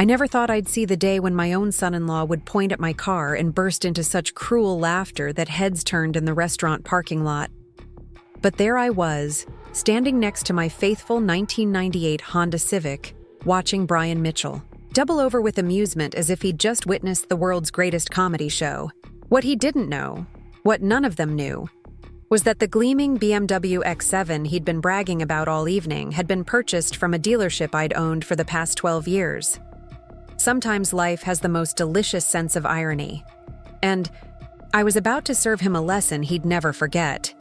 I never thought I'd see the day when my own son-in-law would point at my car and burst into such cruel laughter that heads turned in the restaurant parking lot. But there I was, standing next to my faithful 1998 Honda Civic, watching Brian Mitchell double over with amusement as if he'd just witnessed the world's greatest comedy show. What he didn't know, what none of them knew, was that the gleaming BMW X7 he'd been bragging about all evening had been purchased from a dealership I'd owned for the past 12 years. Sometimes life has the most delicious sense of irony. And I was about to serve him a lesson he'd never forget.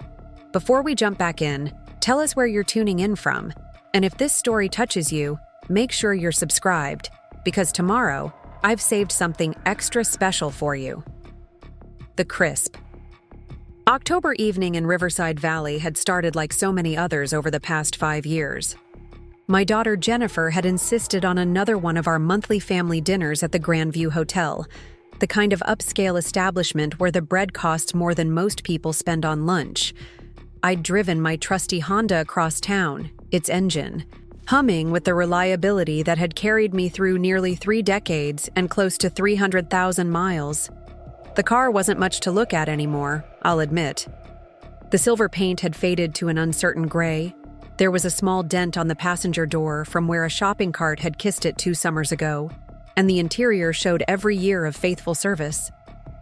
Before we jump back in, tell us where you're tuning in from. And if this story touches you, make sure you're subscribed, because tomorrow, I've saved something extra special for you. The Crisp. October evening in Riverside Valley had started like so many others over the past 5 years. My daughter Jennifer had insisted on another one of our monthly family dinners at the Grandview Hotel, the kind of upscale establishment where the bread costs more than most people spend on lunch. I'd driven my trusty Honda across town, its engine humming with the reliability that had carried me through nearly 3 decades and close to 300,000 miles. The car wasn't much to look at anymore, I'll admit. The silver paint had faded to an uncertain gray. There was a small dent on the passenger door from where a shopping cart had kissed it 2 summers ago, and the interior showed every year of faithful service.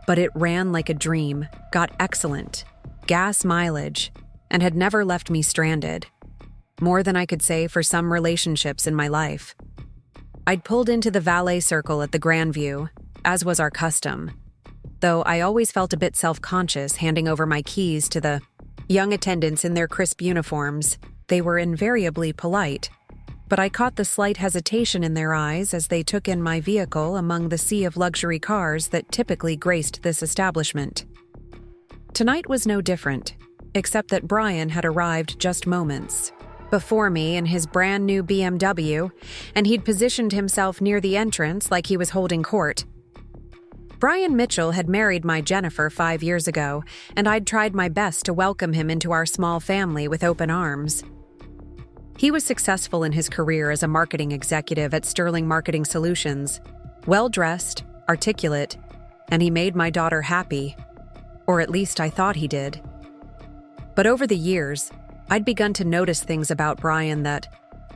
But it ran like a dream, got excellent gas mileage, and had never left me stranded. More than I could say for some relationships in my life. I'd pulled into the valet circle at the Grandview, as was our custom, though I always felt a bit self-conscious handing over my keys to the young attendants in their crisp uniforms. They were invariably polite, but I caught the slight hesitation in their eyes as they took in my vehicle among the sea of luxury cars that typically graced this establishment. Tonight was no different, except that Brian had arrived just moments before me in his brand new BMW, and he'd positioned himself near the entrance like he was holding court. Brian Mitchell had married my Jennifer 5 years ago, and I'd tried my best to welcome him into our small family with open arms. He was successful in his career as a marketing executive at Sterling Marketing Solutions, well-dressed, articulate, and he made my daughter happy, or at least I thought he did. But over the years, I'd begun to notice things about Brian that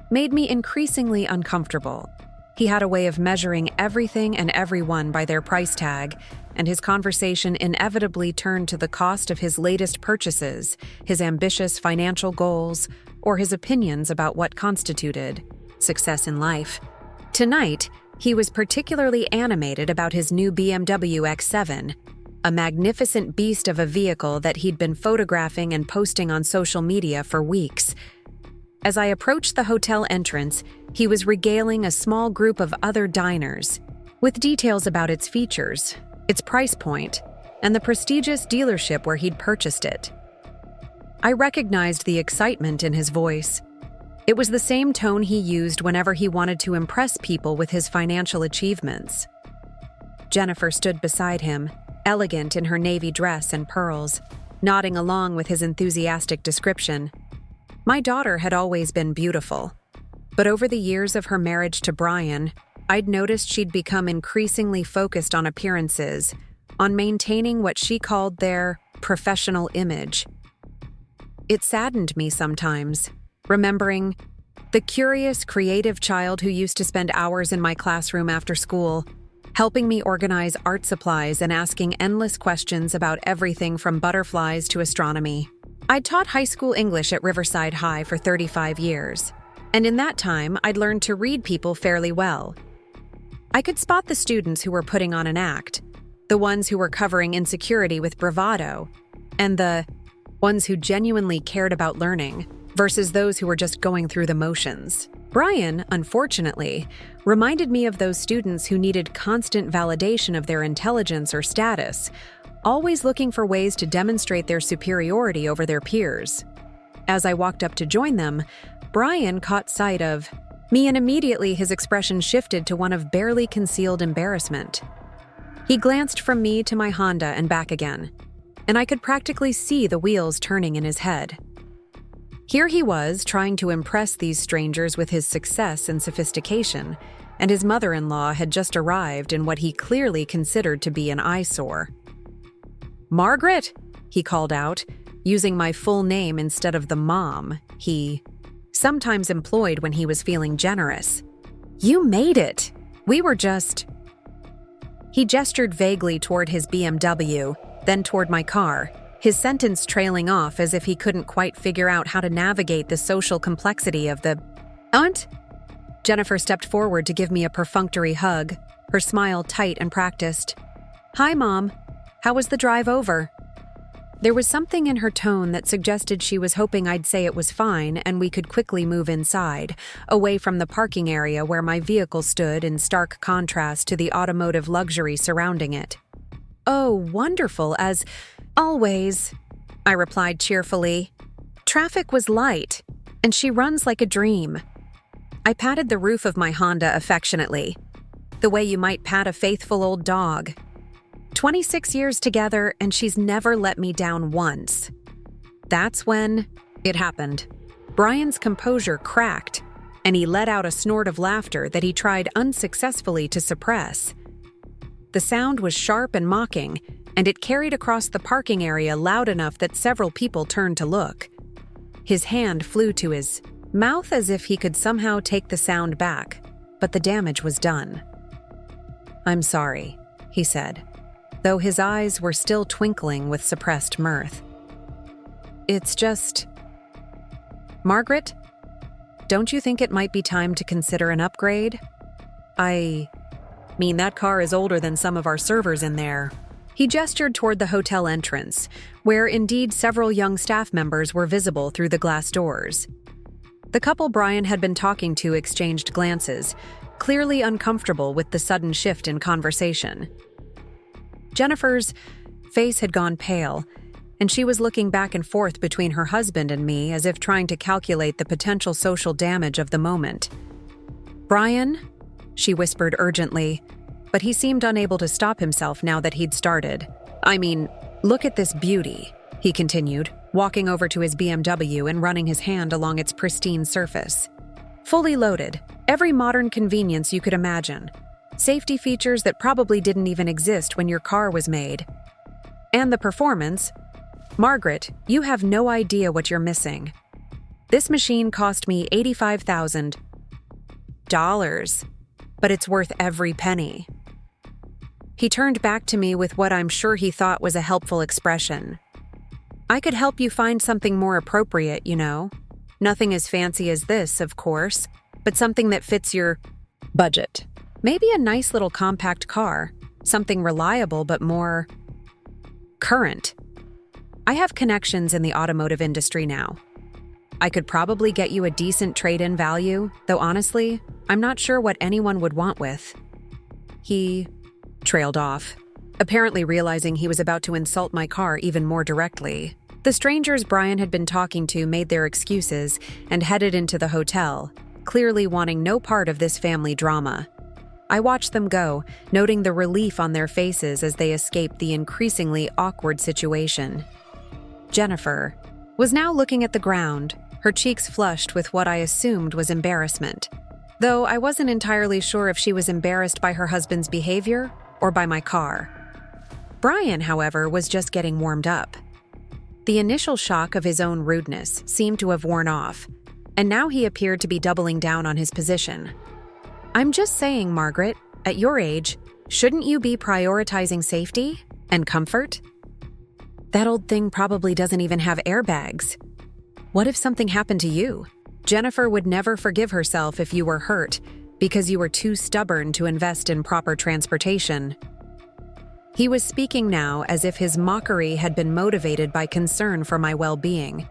made me increasingly uncomfortable. He had a way of measuring everything and everyone by their price tag, and his conversation inevitably turned to the cost of his latest purchases, his ambitious financial goals, or his opinions about what constituted success in life. Tonight, he was particularly animated about his new BMW X7, a magnificent beast of a vehicle that he'd been photographing and posting on social media for weeks. As I approached the hotel entrance, he was regaling a small group of other diners with details about its features, its price point, and the prestigious dealership where he'd purchased it. I recognized the excitement in his voice. It was the same tone he used whenever he wanted to impress people with his financial achievements. Jennifer stood beside him, elegant in her navy dress and pearls, nodding along with his enthusiastic description. My daughter had always been beautiful, but over the years of her marriage to Brian, I'd noticed she'd become increasingly focused on appearances, on maintaining what she called their professional image. It saddened me sometimes, remembering the curious, creative child who used to spend hours in my classroom after school, helping me organize art supplies and asking endless questions about everything from butterflies to astronomy. I'd taught high school English at Riverside High for 35 years, and in that time, I'd learned to read people fairly well. I could spot the students who were putting on an act, the ones who were covering insecurity with bravado, and the ones who genuinely cared about learning, versus those who were just going through the motions. Brian, unfortunately, reminded me of those students who needed constant validation of their intelligence or status, always looking for ways to demonstrate their superiority over their peers. As I walked up to join them, Brian caught sight of me, and immediately his expression shifted to one of barely concealed embarrassment. He glanced from me to my Honda and back again, and I could practically see the wheels turning in his head. Here he was, trying to impress these strangers with his success and sophistication, and his mother-in-law had just arrived in what he clearly considered to be an eyesore. "Margaret!" he called out, using my full name instead of the mom he sometimes employed when he was feeling generous. "You made it! We were just—" He gestured vaguely toward his BMW, then toward my car, his sentence trailing off as if he couldn't quite figure out how to navigate the social complexity of the— "Aunt?" Jennifer stepped forward to give me a perfunctory hug, her smile tight and practiced. "Hi, Mom. How was the drive over?" There was something in her tone that suggested she was hoping I'd say it was fine and we could quickly move inside, away from the parking area where my vehicle stood in stark contrast to the automotive luxury surrounding it. "Oh, wonderful, as always," I replied cheerfully. "Traffic was light, and she runs like a dream." I patted the roof of my Honda affectionately, the way you might pat a faithful old dog. 26 years together, and she's never let me down once. That's when it happened. Brian's composure cracked, and he let out a snort of laughter that he tried unsuccessfully to suppress. The sound was sharp and mocking, and it carried across the parking area loud enough that several people turned to look. His hand flew to his mouth as if he could somehow take the sound back, but the damage was done. "I'm sorry," he said, though his eyes were still twinkling with suppressed mirth. "It's just— Margaret, don't you think it might be time to consider an upgrade? I mean, that car is older than some of our servers in there." He gestured toward the hotel entrance, where indeed several young staff members were visible through the glass doors. The couple Brian had been talking to exchanged glances, clearly uncomfortable with the sudden shift in conversation. Jennifer's face had gone pale, and she was looking back and forth between her husband and me as if trying to calculate the potential social damage of the moment. "Brian?" she whispered urgently, but he seemed unable to stop himself now that he'd started. "I mean, look at this beauty," he continued, walking over to his BMW and running his hand along its pristine surface. "Fully loaded, every modern convenience you could imagine. Safety features that probably didn't even exist when your car was made. And the performance. Margaret, you have no idea what you're missing. This machine cost me $85,000, but it's worth every penny." He turned back to me with what I'm sure he thought was a helpful expression. "I could help you find something more appropriate, you know. Nothing as fancy as this, of course, but something that fits your budget. Maybe a nice little compact car, something reliable but more current. I have connections in the automotive industry now. I could probably get you a decent trade-in value, though honestly, I'm not sure what anyone would want with." He trailed off, apparently realizing he was about to insult my car even more directly. The strangers Brian had been talking to made their excuses and headed into the hotel, clearly wanting no part of this family drama. I watched them go, noting the relief on their faces as they escaped the increasingly awkward situation. Jennifer was now looking at the ground, her cheeks flushed with what I assumed was embarrassment, though I wasn't entirely sure if she was embarrassed by her husband's behavior or by my car. Brian, however, was just getting warmed up. The initial shock of his own rudeness seemed to have worn off, and now he appeared to be doubling down on his position. "I'm just saying, Margaret, at your age, shouldn't you be prioritizing safety and comfort? That old thing probably doesn't even have airbags. What if something happened to you? Jennifer would never forgive herself if you were hurt because you were too stubborn to invest in proper transportation." He was speaking now as if his mockery had been motivated by concern for my well-being,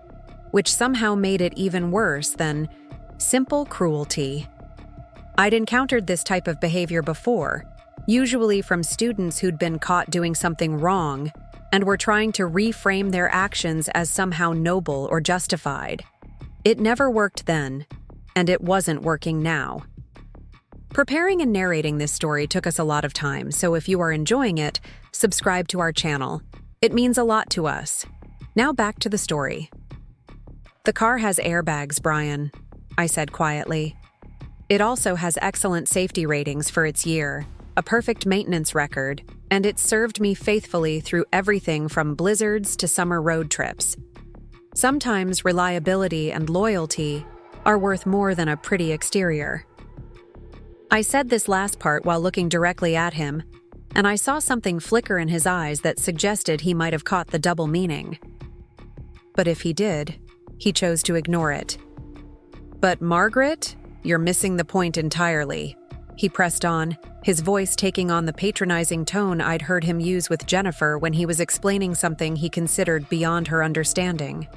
which somehow made it even worse than simple cruelty. I'd encountered this type of behavior before, usually from students who'd been caught doing something wrong and were trying to reframe their actions as somehow noble or justified. It never worked then, and it wasn't working now. Preparing and narrating this story took us a lot of time, so if you are enjoying it, subscribe to our channel. It means a lot to us. Now back to the story. "The car has airbags, Brian," I said quietly. It also has excellent safety ratings for its year, a perfect maintenance record, and it served me faithfully through everything from blizzards to summer road trips. Sometimes reliability and loyalty are worth more than a pretty exterior. I said this last part while looking directly at him, and I saw something flicker in his eyes that suggested he might have caught the double meaning. But if he did, he chose to ignore it. "But Margaret, you're missing the point entirely," he pressed on, his voice taking on the patronizing tone I'd heard him use with Jennifer when he was explaining something he considered beyond her understanding.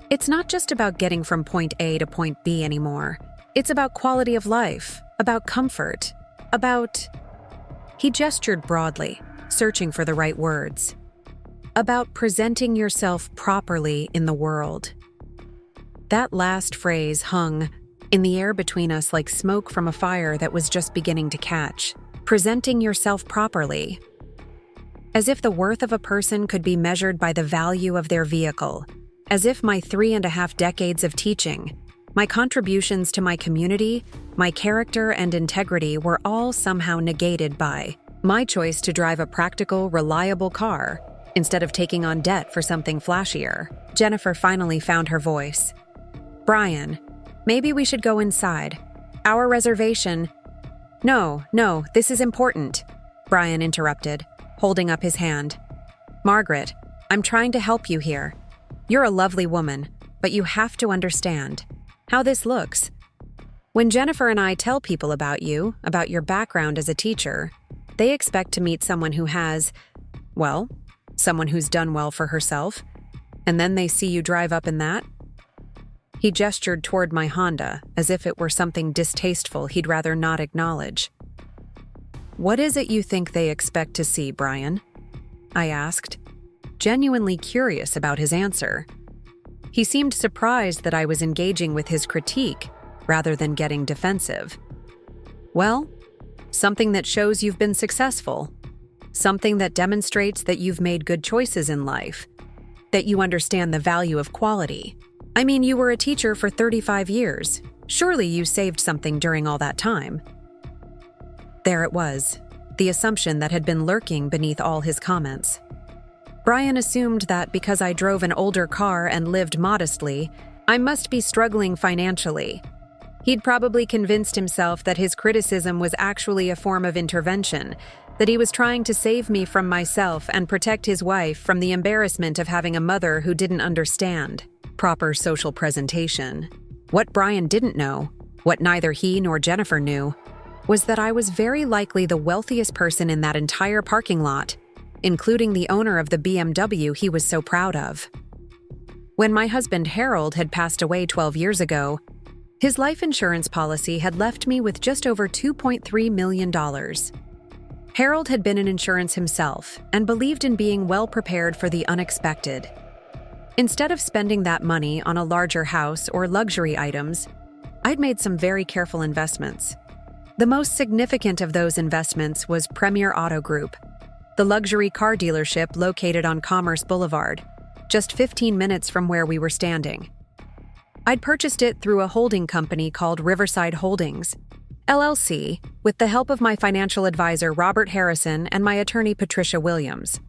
"It's not just about getting from point A to point B anymore. It's about quality of life, about comfort, about—" He gestured broadly, searching for the right words. "About presenting yourself properly in the world." That last phrase hung in the air between us like smoke from a fire that was just beginning to catch. Presenting yourself properly. As if the worth of a person could be measured by the value of their vehicle. As if my 3.5 decades of teaching, my contributions to my community, my character and integrity were all somehow negated by my choice to drive a practical, reliable car instead of taking on debt for something flashier. Jennifer finally found her voice. "Brian, maybe we should go inside. Our reservation—" No, this is important," Brian interrupted, holding up his hand. "Margaret, I'm trying to help you here. You're a lovely woman, but you have to understand how this looks. When Jennifer and I tell people about you, about your background as a teacher, they expect to meet someone who has, well, someone who's done well for herself, and then they see you drive up in that." He gestured toward my Honda, as if it were something distasteful he'd rather not acknowledge. "What is it you think they expect to see, Brian?" I asked, genuinely curious about his answer. He seemed surprised that I was engaging with his critique rather than getting defensive. "Well, something that shows you've been successful. Something that demonstrates that you've made good choices in life. That you understand the value of quality. I mean, you were a teacher for 35 years. Surely you saved something during all that time." There it was, the assumption that had been lurking beneath all his comments. Brian assumed that because I drove an older car and lived modestly, I must be struggling financially. He'd probably convinced himself that his criticism was actually a form of intervention, that he was trying to save me from myself and protect his wife from the embarrassment of having a mother who didn't understand proper social presentation. What Brian didn't know, what neither he nor Jennifer knew, was that I was very likely the wealthiest person in that entire parking lot, including the owner of the BMW he was so proud of. When my husband Harold had passed away 12 years ago, his life insurance policy had left me with just over $2.3 million. Harold had been in insurance himself and believed in being well prepared for the unexpected. Instead of spending that money on a larger house or luxury items, I'd made some very careful investments. The most significant of those investments was Premier Auto Group, the luxury car dealership located on Commerce Boulevard, just 15 minutes from where we were standing. I'd purchased it through a holding company called Riverside Holdings, LLC, with the help of my financial advisor Robert Harrison and my attorney Patricia Williams.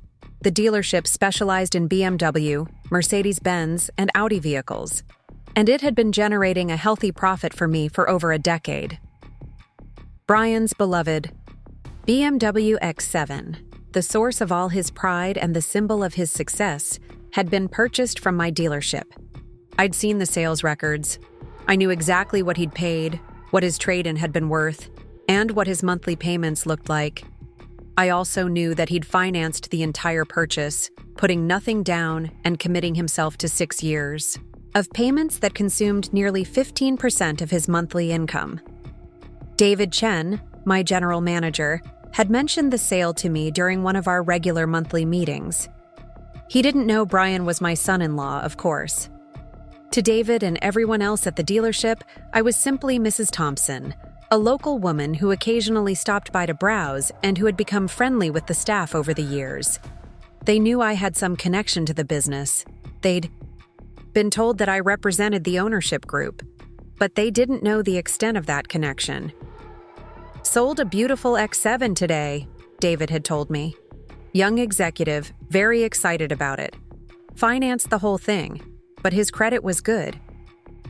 The dealership specialized in BMW, Mercedes-Benz, and Audi vehicles, and it had been generating a healthy profit for me for over a decade. Brian's beloved BMW X7, the source of all his pride and the symbol of his success, had been purchased from my dealership. I'd seen the sales records. I knew exactly what he'd paid, what his trade-in had been worth, and what his monthly payments looked like. I also knew that he'd financed the entire purchase, putting nothing down and committing himself to 6 years of payments that consumed nearly 15% of his monthly income. David Chen, my general manager, had mentioned the sale to me during one of our regular monthly meetings. He didn't know Brian was my son-in-law, of course. To David and everyone else at the dealership, I was simply Mrs. Thompson, a local woman who occasionally stopped by to browse and who had become friendly with the staff over the years. They knew I had some connection to the business. They'd been told that I represented the ownership group. But they didn't know the extent of that connection. "Sold a beautiful X7 today," David had told me. Young executive, very excited about it. Financed the whole thing, but his credit was good.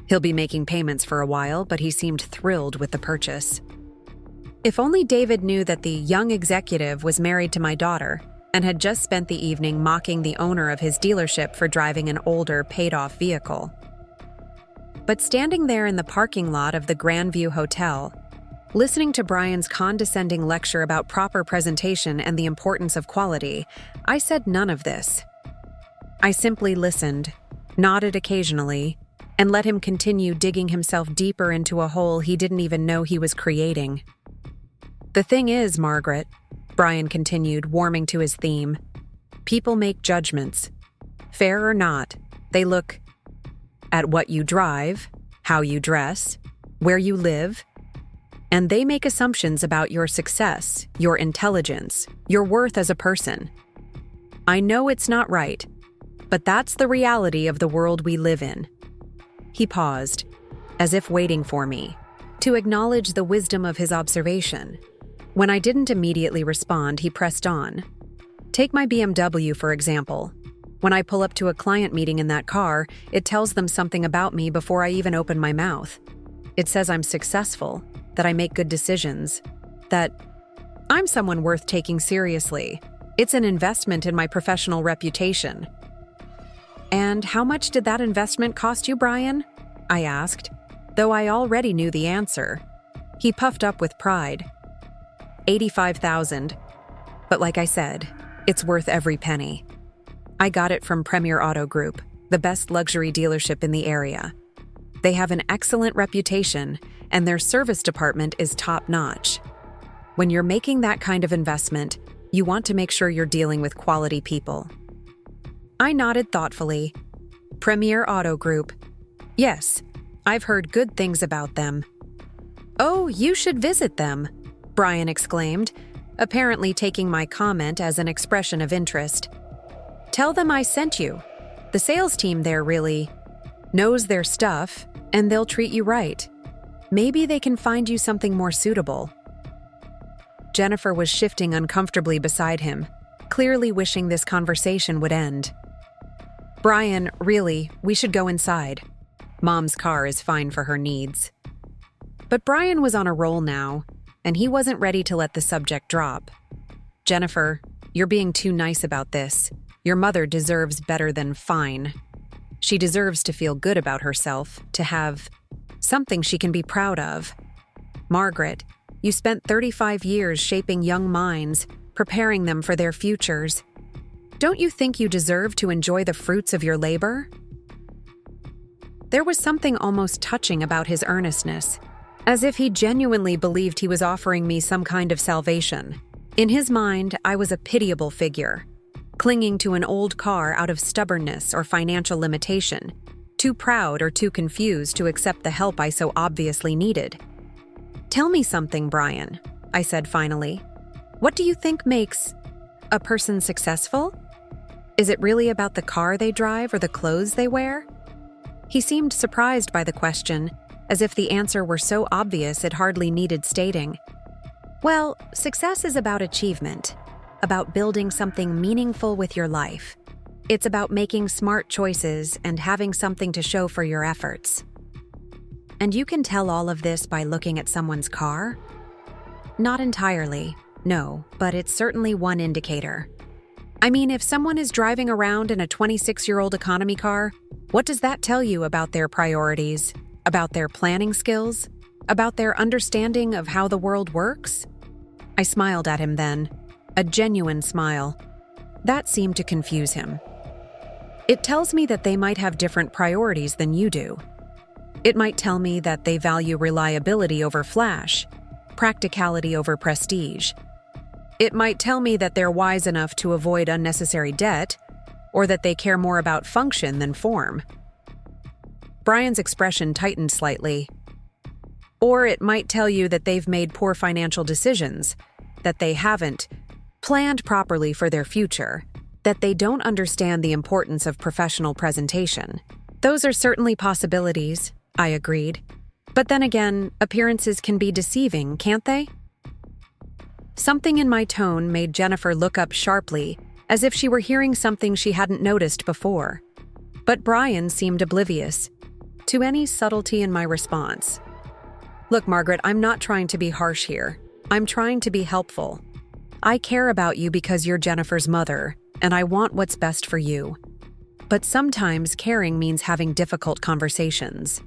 He'll be making payments for a while, but he seemed thrilled with the purchase. If only David knew that the young executive was married to my daughter and had just spent the evening mocking the owner of his dealership for driving an older, paid-off vehicle. But standing there in the parking lot of the Grandview Hotel, listening to Brian's condescending lecture about proper presentation and the importance of quality, I said none of this. I simply listened, nodded occasionally, and let him continue digging himself deeper into a hole he didn't even know he was creating. "The thing is, Margaret," Brian continued, warming to his theme, "people make judgments. Fair or not, they look at what you drive, how you dress, where you live, and they make assumptions about your success, your intelligence, your worth as a person. I know it's not right, but that's the reality of the world we live in." He paused, as if waiting for me, to acknowledge the wisdom of his observation. When I didn't immediately respond, he pressed on. "Take my BMW, for example. When I pull up to a client meeting in that car, it tells them something about me before I even open my mouth. It says I'm successful, that I make good decisions, that I'm someone worth taking seriously. It's an investment in my professional reputation." "And how much did that investment cost you, Brian?" I asked, though I already knew the answer. He puffed up with pride. $85,000. But like I said, it's worth every penny. I got it from Premier Auto Group, the best luxury dealership in the area. They have an excellent reputation, and their service department is top-notch. When you're making that kind of investment, you want to make sure you're dealing with quality people. I nodded thoughtfully. Premier Auto Group. Yes, I've heard good things about them. "Oh, you should visit them," Brian exclaimed, apparently taking my comment as an expression of interest. "Tell them I sent you. The sales team there really knows their stuff, and they'll treat you right. Maybe they can find you something more suitable." Jennifer was shifting uncomfortably beside him, clearly wishing this conversation would end. "Brian, really, we should go inside. Mom's car is fine for her needs." But Brian was on a roll now, and he wasn't ready to let the subject drop. "Jennifer, you're being too nice about this. Your mother deserves better than fine. She deserves to feel good about herself, to have something she can be proud of. Margaret, you spent 35 years shaping young minds, preparing them for their futures. Don't you think you deserve to enjoy the fruits of your labor?" There was something almost touching about his earnestness, as if he genuinely believed he was offering me some kind of salvation. In his mind, I was a pitiable figure, clinging to an old car out of stubbornness or financial limitation, too proud or too confused to accept the help I so obviously needed. "Tell me something, Brian," I said finally. "What do you think makes a person successful? Is it really about the car they drive or the clothes they wear?" He seemed surprised by the question, as if the answer were so obvious it hardly needed stating. "Well, success is about achievement, about building something meaningful with your life. It's about making smart choices and having something to show for your efforts." "And you can tell all of this by looking at someone's car?" "Not entirely, no, but it's certainly one indicator. I mean, if someone is driving around in a 26-year-old economy car, what does that tell you about their priorities, about their planning skills, about their understanding of how the world works?" I smiled at him then, a genuine smile. That seemed to confuse him. "It tells me that they might have different priorities than you do. It might tell me that they value reliability over flash, practicality over prestige. It might tell me that they're wise enough to avoid unnecessary debt, or that they care more about function than form." Brian's expression tightened slightly. "Or it might tell you that they've made poor financial decisions, that they haven't planned properly for their future, that they don't understand the importance of professional presentation." "Those are certainly possibilities," I agreed. But then again, appearances can be deceiving, can't they? Something in my tone made Jennifer look up sharply, as if she were hearing something she hadn't noticed before. But Brian seemed oblivious to any subtlety in my response. Look, Margaret, I'm not trying to be harsh here. I'm trying to be helpful. I care about you because you're Jennifer's mother, and I want what's best for you. But sometimes caring means having difficult conversations.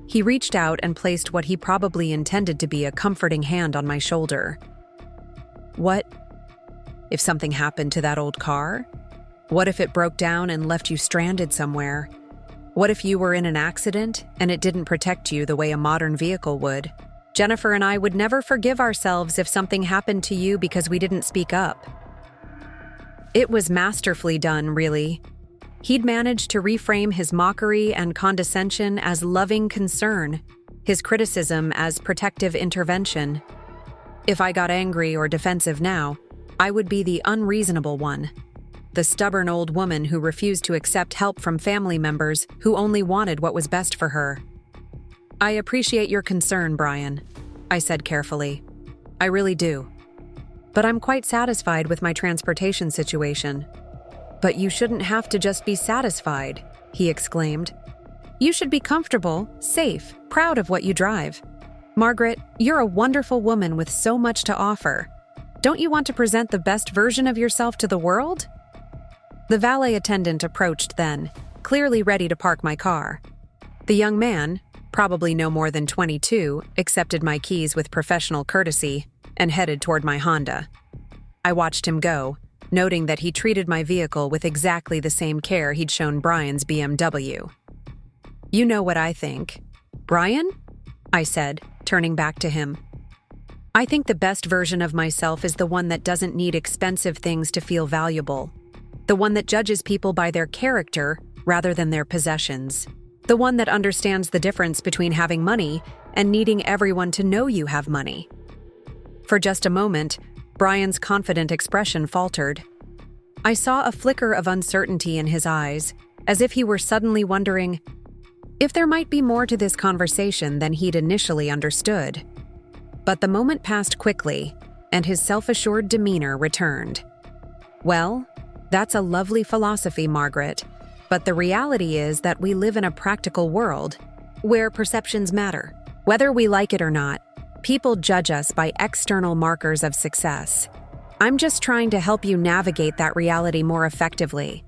He reached out and placed what he probably intended to be a comforting hand on my shoulder. What if something happened to that old car? What if it broke down and left you stranded somewhere? What if you were in an accident and it didn't protect you the way a modern vehicle would? Jennifer and I would never forgive ourselves if something happened to you because we didn't speak up. It was masterfully done, really. He'd managed to reframe his mockery and condescension as loving concern, his criticism as protective intervention. If I got angry or defensive now, I would be the unreasonable one, the stubborn old woman who refused to accept help from family members who only wanted what was best for her. I appreciate your concern, Brian, I said carefully. I really do. But I'm quite satisfied with my transportation situation. But you shouldn't have to just be satisfied, he exclaimed. You should be comfortable, safe, proud of what you drive. Margaret, you're a wonderful woman with so much to offer. Don't you want to present the best version of yourself to the world? The valet attendant approached then, clearly ready to park my car. The young man, probably no more than 22, accepted my keys with professional courtesy and headed toward my Honda. I watched him go, noting that he treated my vehicle with exactly the same care he'd shown Brian's BMW. You know what I think. Brian? I said, turning back to him. I think the best version of myself is the one that doesn't need expensive things to feel valuable. The one that judges people by their character rather than their possessions. The one that understands the difference between having money and needing everyone to know you have money. For just a moment, Brian's confident expression faltered. I saw a flicker of uncertainty in his eyes, as if he were suddenly wondering if there might be more to this conversation than he'd initially understood. But the moment passed quickly, and his self-assured demeanor returned. Well, that's a lovely philosophy, Margaret, but the reality is that we live in a practical world where perceptions matter. Whether we like it or not, people judge us by external markers of success. I'm just trying to help you navigate that reality more effectively.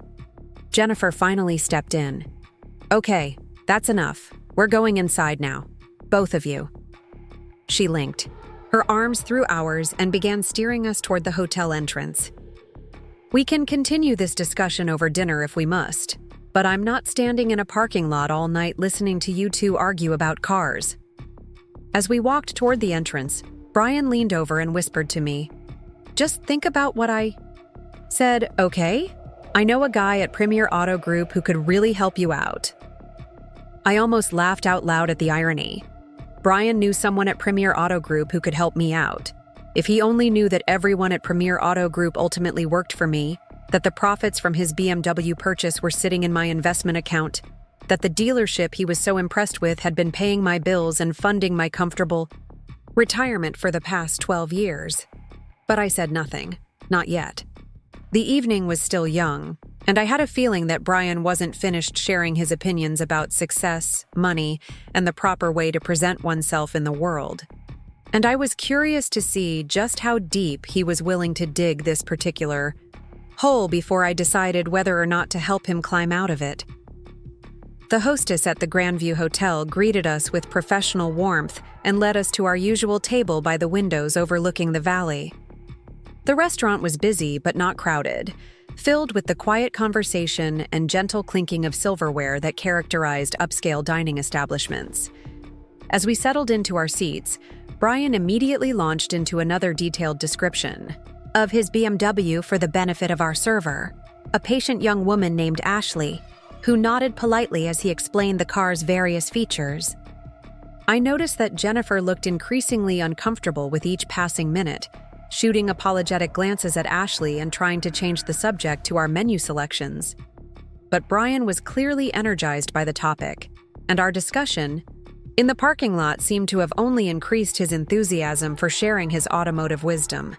Jennifer finally stepped in. Okay, that's enough. We're going inside now. Both of you. She linked, her arms through ours, and began steering us toward the hotel entrance. We can continue this discussion over dinner if we must, but I'm not standing in a parking lot all night listening to you two argue about cars. As we walked toward the entrance, Brian leaned over and whispered to me, "Just think about what I said, okay? I know a guy at Premier Auto Group who could really help you out." I almost laughed out loud at the irony. Brian knew someone at Premier Auto Group who could help me out. If he only knew that everyone at Premier Auto Group ultimately worked for me, that the profits from his BMW purchase were sitting in my investment account, that the dealership he was so impressed with had been paying my bills and funding my comfortable retirement for the past 12 years. But I said nothing, not yet. The evening was still young, and I had a feeling that Brian wasn't finished sharing his opinions about success, money, and the proper way to present oneself in the world. And I was curious to see just how deep he was willing to dig this particular hole before I decided whether or not to help him climb out of it. The hostess at the Grandview Hotel greeted us with professional warmth and led us to our usual table by the windows overlooking the valley. The restaurant was busy but not crowded, filled with the quiet conversation and gentle clinking of silverware that characterized upscale dining establishments. As we settled into our seats, Brian immediately launched into another detailed description of his BMW for the benefit of our server, a patient young woman named Ashley, who nodded politely as he explained the car's various features. I noticed that Jennifer looked increasingly uncomfortable with each passing minute, shooting apologetic glances at Ashley and trying to change the subject to our menu selections. But Brian was clearly energized by the topic, and our discussion, in the parking lot seemed to have only increased his enthusiasm for sharing his automotive wisdom.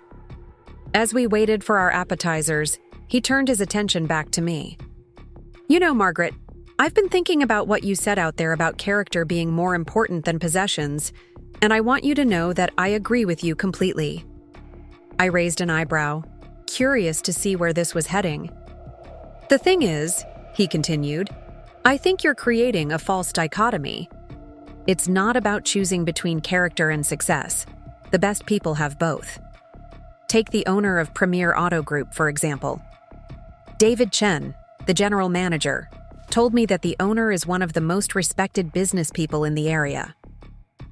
As we waited for our appetizers, he turned his attention back to me. "You know, Margaret, I've been thinking about what you said out there about character being more important than possessions, and I want you to know that I agree with you completely." I raised an eyebrow, curious to see where this was heading. "The thing is," he continued, "I think you're creating a false dichotomy. It's not about choosing between character and success. The best people have both. Take the owner of Premier Auto Group, for example. David Chen, the general manager, told me that the owner is one of the most respected business people in the area.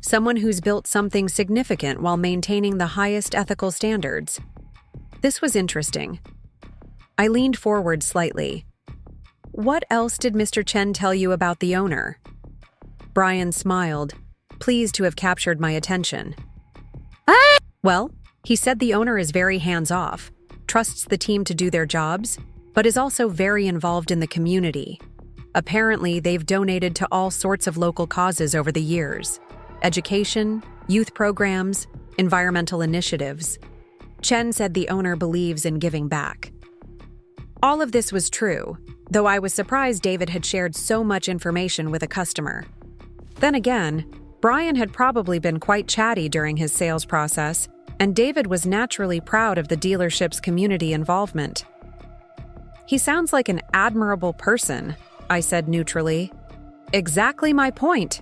Someone who's built something significant while maintaining the highest ethical standards." This was interesting. I leaned forward slightly. "What else did Mr. Chen tell you about the owner?" Brian smiled, pleased to have captured my attention. "Well, he said the owner is very hands-off, trusts the team to do their jobs, but is also very involved in the community. Apparently, they've donated to all sorts of local causes over the years: education, youth programs, environmental initiatives. Chen said the owner believes in giving back." All of this was true, though I was surprised David had shared so much information with a customer. Then again, Brian had probably been quite chatty during his sales process, and David was naturally proud of the dealership's community involvement. "He sounds like an admirable person," I said neutrally. "Exactly my point,"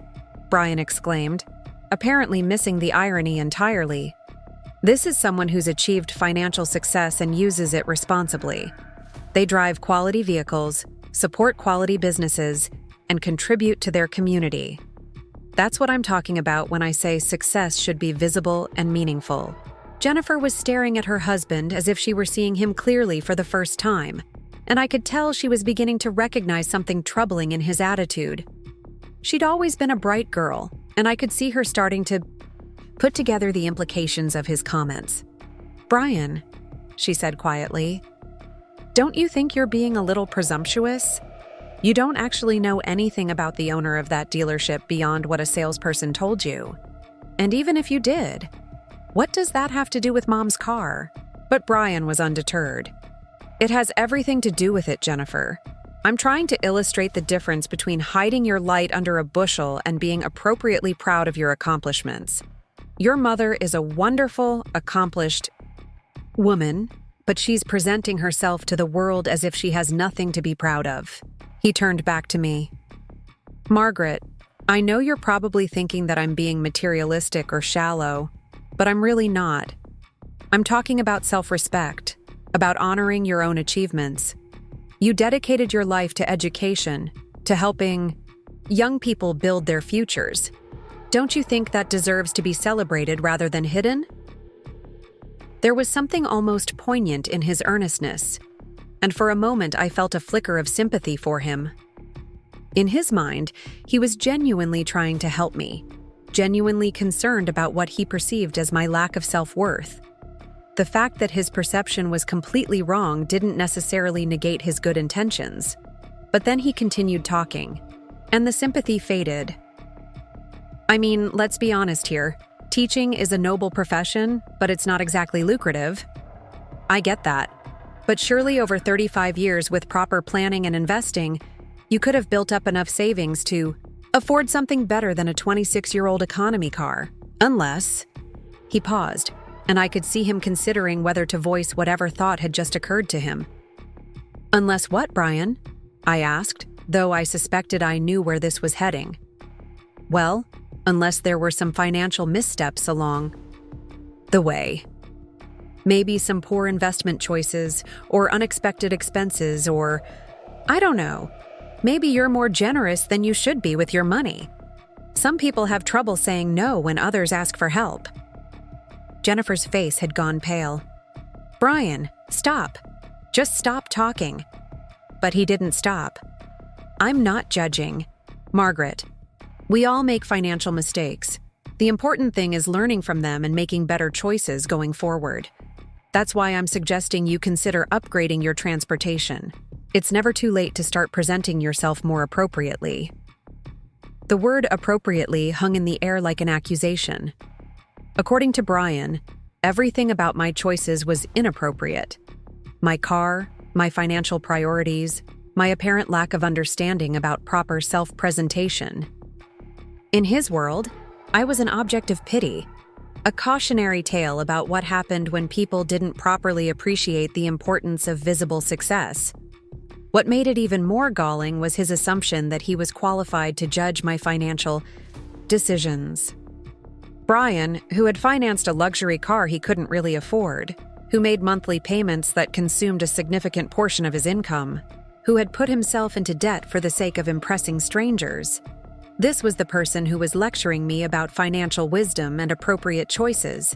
Brian exclaimed, apparently missing the irony entirely. "This is someone who's achieved financial success and uses it responsibly. They drive quality vehicles, support quality businesses, and contribute to their community. That's what I'm talking about when I say success should be visible and meaningful." Jennifer was staring at her husband as if she were seeing him clearly for the first time, and I could tell she was beginning to recognize something troubling in his attitude. She'd always been a bright girl, and I could see her starting to put together the implications of his comments. "Brian," she said quietly, "don't you think you're being a little presumptuous? You don't actually know anything about the owner of that dealership beyond what a salesperson told you. And even if you did, what does that have to do with Mom's car?" But Brian was undeterred. "It has everything to do with it, Jennifer. I'm trying to illustrate the difference between hiding your light under a bushel and being appropriately proud of your accomplishments. Your mother is a wonderful, accomplished woman, but she's presenting herself to the world as if she has nothing to be proud of." He turned back to me. "Margaret, I know you're probably thinking that I'm being materialistic or shallow, but I'm really not. I'm talking about self-respect, about honoring your own achievements. You dedicated your life to education, to helping young people build their futures. Don't you think that deserves to be celebrated rather than hidden?" There was something almost poignant in his earnestness, and for a moment I felt a flicker of sympathy for him. In his mind, he was genuinely trying to help me, genuinely concerned about what he perceived as my lack of self-worth. The fact that his perception was completely wrong didn't necessarily negate his good intentions. But then he continued talking, and the sympathy faded. "I mean, let's be honest here. Teaching is a noble profession, but it's not exactly lucrative. I get that. But surely over 35 years with proper planning and investing, you could have built up enough savings to afford something better than a 26-year-old economy car. Unless..." He paused, and I could see him considering whether to voice whatever thought had just occurred to him. "Unless what, Brian?" I asked, though I suspected I knew where this was heading. "Well, unless there were some financial missteps along the way. Maybe some poor investment choices, or unexpected expenses, or, I don't know, maybe you're more generous than you should be with your money. Some people have trouble saying no when others ask for help." Jennifer's face had gone pale. "Brian, stop. Just stop talking." But he didn't stop. "I'm not judging. Margaret, we all make financial mistakes. The important thing is learning from them and making better choices going forward. That's why I'm suggesting you consider upgrading your transportation. It's never too late to start presenting yourself more appropriately." The word appropriately hung in the air like an accusation. According to Brian, everything about my choices was inappropriate. My car, my financial priorities, my apparent lack of understanding about proper self-presentation. In his world, I was an object of pity, a cautionary tale about what happened when people didn't properly appreciate the importance of visible success. What made it even more galling was his assumption that he was qualified to judge my financial decisions. Brian, who had financed a luxury car he couldn't really afford, who made monthly payments that consumed a significant portion of his income, who had put himself into debt for the sake of impressing strangers. This was the person who was lecturing me about financial wisdom and appropriate choices.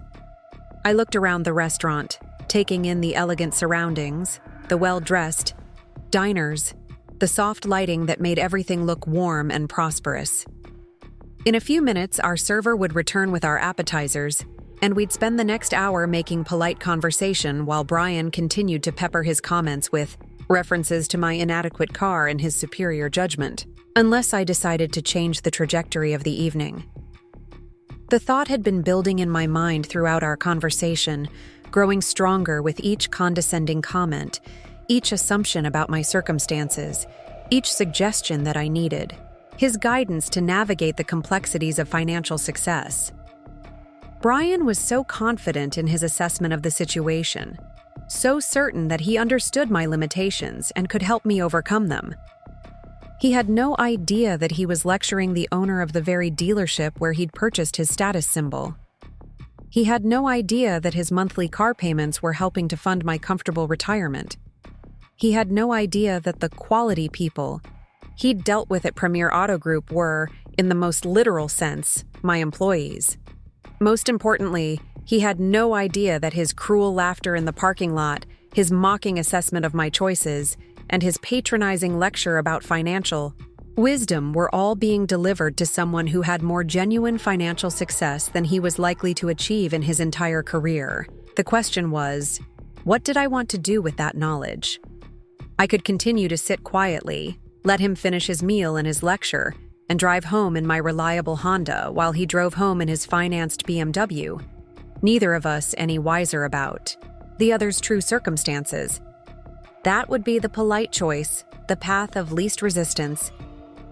I looked around the restaurant, taking in the elegant surroundings, the well-dressed diners, the soft lighting that made everything look warm and prosperous. In a few minutes, our server would return with our appetizers, and we'd spend the next hour making polite conversation while Brian continued to pepper his comments with references to my inadequate car and his superior judgment, unless I decided to change the trajectory of the evening. The thought had been building in my mind throughout our conversation, growing stronger with each condescending comment, each assumption about my circumstances, each suggestion that I needed, his guidance to navigate the complexities of financial success. Brian was so confident in his assessment of the situation, so certain that he understood my limitations and could help me overcome them. He had no idea that he was lecturing the owner of the very dealership where he'd purchased his status symbol. He had no idea that his monthly car payments were helping to fund my comfortable retirement. He had no idea that the quality people he'd dealt with at Premier Auto Group were, in the most literal sense, my employees. Most importantly, he had no idea that his cruel laughter in the parking lot, his mocking assessment of my choices, and his patronizing lecture about financial wisdom were all being delivered to someone who had more genuine financial success than he was likely to achieve in his entire career. The question was, what did I want to do with that knowledge? I could continue to sit quietly, let him finish his meal and his lecture, and drive home in my reliable Honda while he drove home in his financed BMW. Neither of us any wiser about the other's true circumstances. That would be the polite choice, the path of least resistance.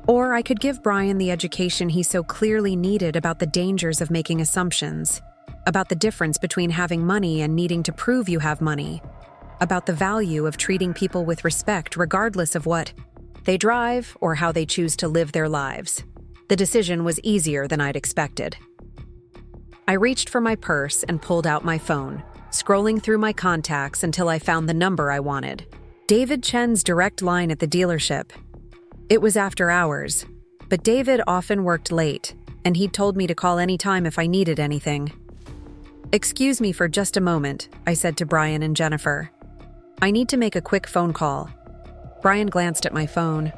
Or I could give Brian the education he so clearly needed about the dangers of making assumptions, about the difference between having money and needing to prove you have money, about the value of treating people with respect regardless of what they drive or how they choose to live their lives. The decision was easier than I'd expected. I reached for my purse and pulled out my phone, scrolling through my contacts until I found the number I wanted. David Chen's direct line at the dealership. It was after hours, but David often worked late, and he'd told me to call anytime if I needed anything. "Excuse me for just a moment," I said to Brian and Jennifer. "I need to make a quick phone call." Brian glanced at my phone,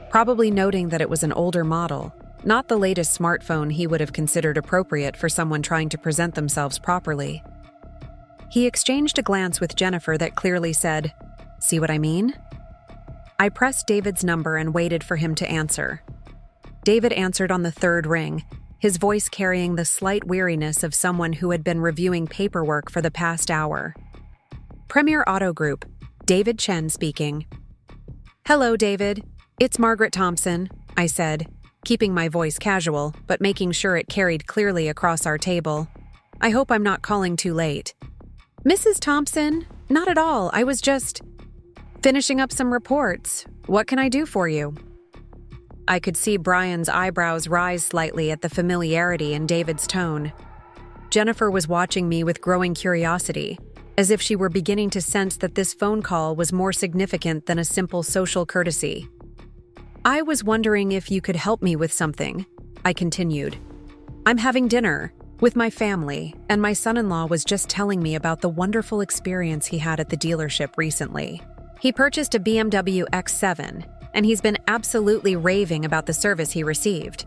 probably noting that it was an older model, not the latest smartphone he would have considered appropriate for someone trying to present themselves properly. He exchanged a glance with Jennifer that clearly said, "See what I mean?" I pressed David's number and waited for him to answer. David answered on the third ring, his voice carrying the slight weariness of someone who had been reviewing paperwork for the past hour. "Premier Auto Group, David Chen speaking." "Hello, David. It's Margaret Thompson," I said, keeping my voice casual, but making sure it carried clearly across our table. "I hope I'm not calling too late." "Mrs. Thompson? Not at all. I was just finishing up some reports. What can I do for you?" I could see Brian's eyebrows rise slightly at the familiarity in David's tone. Jennifer was watching me with growing curiosity, as if she were beginning to sense that this phone call was more significant than a simple social courtesy. "I was wondering if you could help me with something," I continued. "I'm having dinner with my family, and my son-in-law was just telling me about the wonderful experience he had at the dealership recently. He purchased a BMW X7, and he's been absolutely raving about the service he received."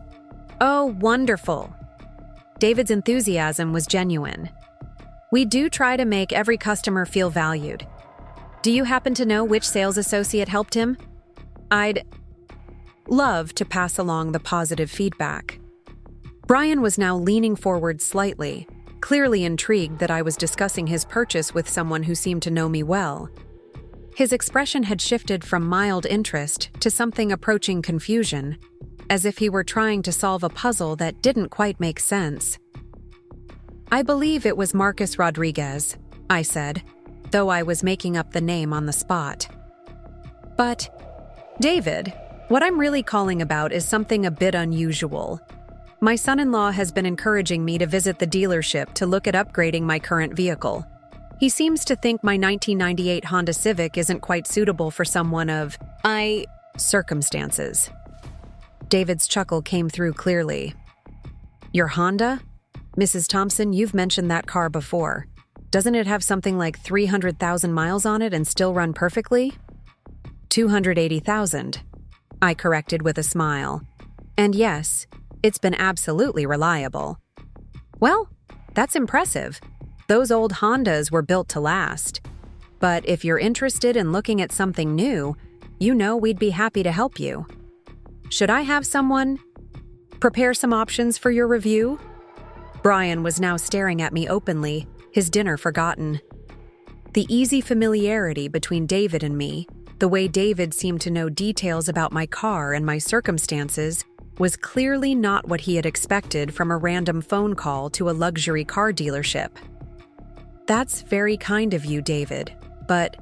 "Oh, wonderful." David's enthusiasm was genuine. "We do try to make every customer feel valued. Do you happen to know which sales associate helped him?" love to pass along the positive feedback. Brian was now leaning forward slightly, clearly intrigued that I was discussing his purchase with someone who seemed to know me well. His expression had shifted from mild interest to something approaching confusion, as if he were trying to solve a puzzle that didn't quite make sense. "I believe it was Marcus Rodriguez," I said, though I was making up the name on the spot. "But, David, what I'm really calling about is something a bit unusual. My son-in-law has been encouraging me to visit the dealership to look at upgrading my current vehicle. He seems to think my 1998 Honda Civic isn't quite suitable for someone of circumstances." David's chuckle came through clearly. "Your Honda? Mrs. Thompson, you've mentioned that car before. Doesn't it have something like 300,000 miles on it and still run perfectly?" 280,000, I corrected with a smile. "And yes, it's been absolutely reliable." "Well, that's impressive. Those old Hondas were built to last. But if you're interested in looking at something new, you know we'd be happy to help you. Should I have someone prepare some options for your review?" Brian was now staring at me openly, his dinner forgotten. The easy familiarity between David and me, the way David seemed to know details about my car and my circumstances, was clearly not what he had expected from a random phone call to a luxury car dealership. "That's very kind of you, David, but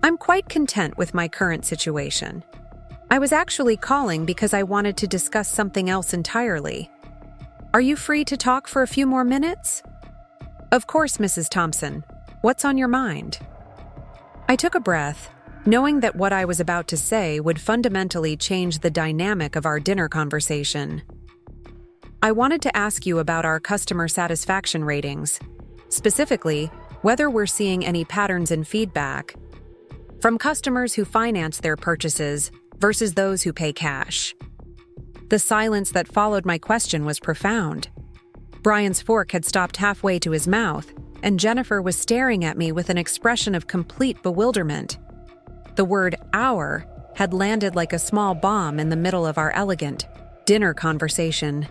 I'm quite content with my current situation. I was actually calling because I wanted to discuss something else entirely. Are you free to talk for a few more minutes?" "Of course, Mrs. Thompson. What's on your mind?" I took a breath, knowing that what I was about to say would fundamentally change the dynamic of our dinner conversation. "I wanted to ask you about our customer satisfaction ratings. Specifically, whether we're seeing any patterns in feedback from customers who finance their purchases versus those who pay cash." The silence that followed my question was profound. Brian's fork had stopped halfway to his mouth, and Jennifer was staring at me with an expression of complete bewilderment. The word "our" had landed like a small bomb in the middle of our elegant dinner conversation.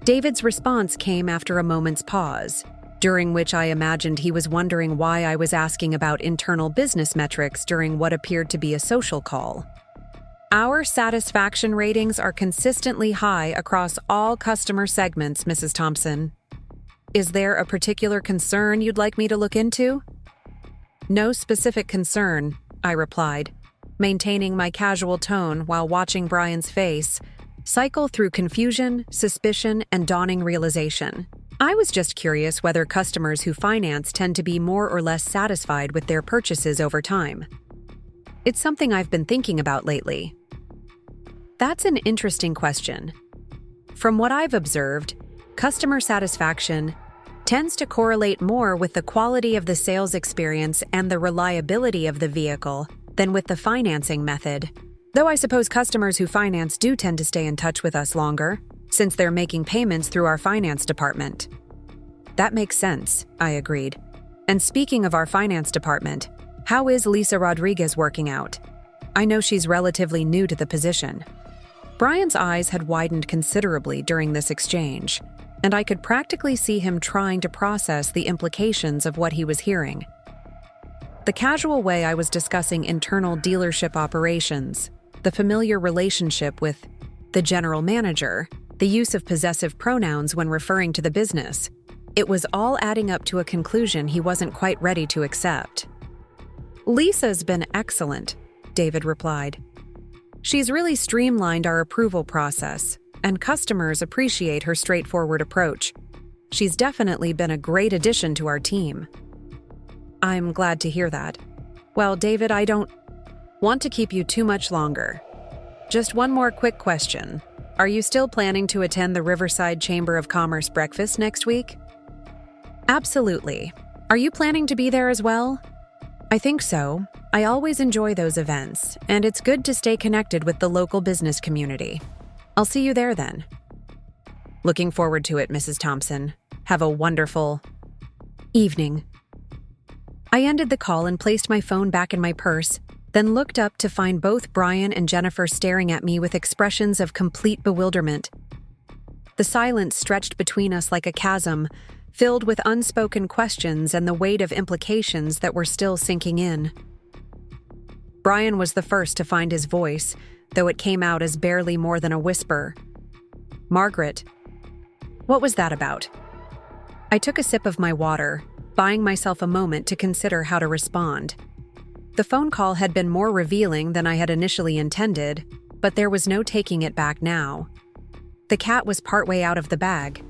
David's response came after a moment's pause, during which I imagined he was wondering why I was asking about internal business metrics during what appeared to be a social call. "Our satisfaction ratings are consistently high across all customer segments, Mrs. Thompson. Is there a particular concern you'd like me to look into?" "No specific concern," I replied, maintaining my casual tone while watching Brian's face cycle through confusion, suspicion, and dawning realization. I was just curious whether customers who finance tend to be more or less satisfied with their purchases over time. It's something I've been thinking about lately. That's an interesting question. From what I've observed, customer satisfaction tends to correlate more with the quality of the sales experience and the reliability of the vehicle than with the financing method. Though I suppose customers who finance do tend to stay in touch with us longer, since they're making payments through our finance department. That makes sense, I agreed. And speaking of our finance department, how is Lisa Rodriguez working out? I know she's relatively new to the position. Brian's eyes had widened considerably during this exchange, and I could practically see him trying to process the implications of what he was hearing. The casual way I was discussing internal dealership operations, the familiar relationship with the general manager, the use of possessive pronouns when referring to the business, it was all adding up to a conclusion he wasn't quite ready to accept. "Lisa's been excellent," David replied. "She's really streamlined our approval process, and customers appreciate her straightforward approach. She's definitely been a great addition to our team." "I'm glad to hear that. Well, David, I don't want to keep you too much longer. Just one more quick question. Are you still planning to attend the Riverside Chamber of Commerce breakfast next week?" "Absolutely. Are you planning to be there as well?" "I think so. I always enjoy those events, and it's good to stay connected with the local business community. I'll see you there then." "Looking forward to it, Mrs. Thompson. Have a wonderful evening." I ended the call and placed my phone back in my purse, then looked up to find both Brian and Jennifer staring at me with expressions of complete bewilderment. The silence stretched between us like a chasm, filled with unspoken questions and the weight of implications that were still sinking in. Brian was the first to find his voice, though it came out as barely more than a whisper. "Margaret, what was that about?" I took a sip of my water, buying myself a moment to consider how to respond. The phone call had been more revealing than I had initially intended, but there was no taking it back now. The cat was partway out of the bag,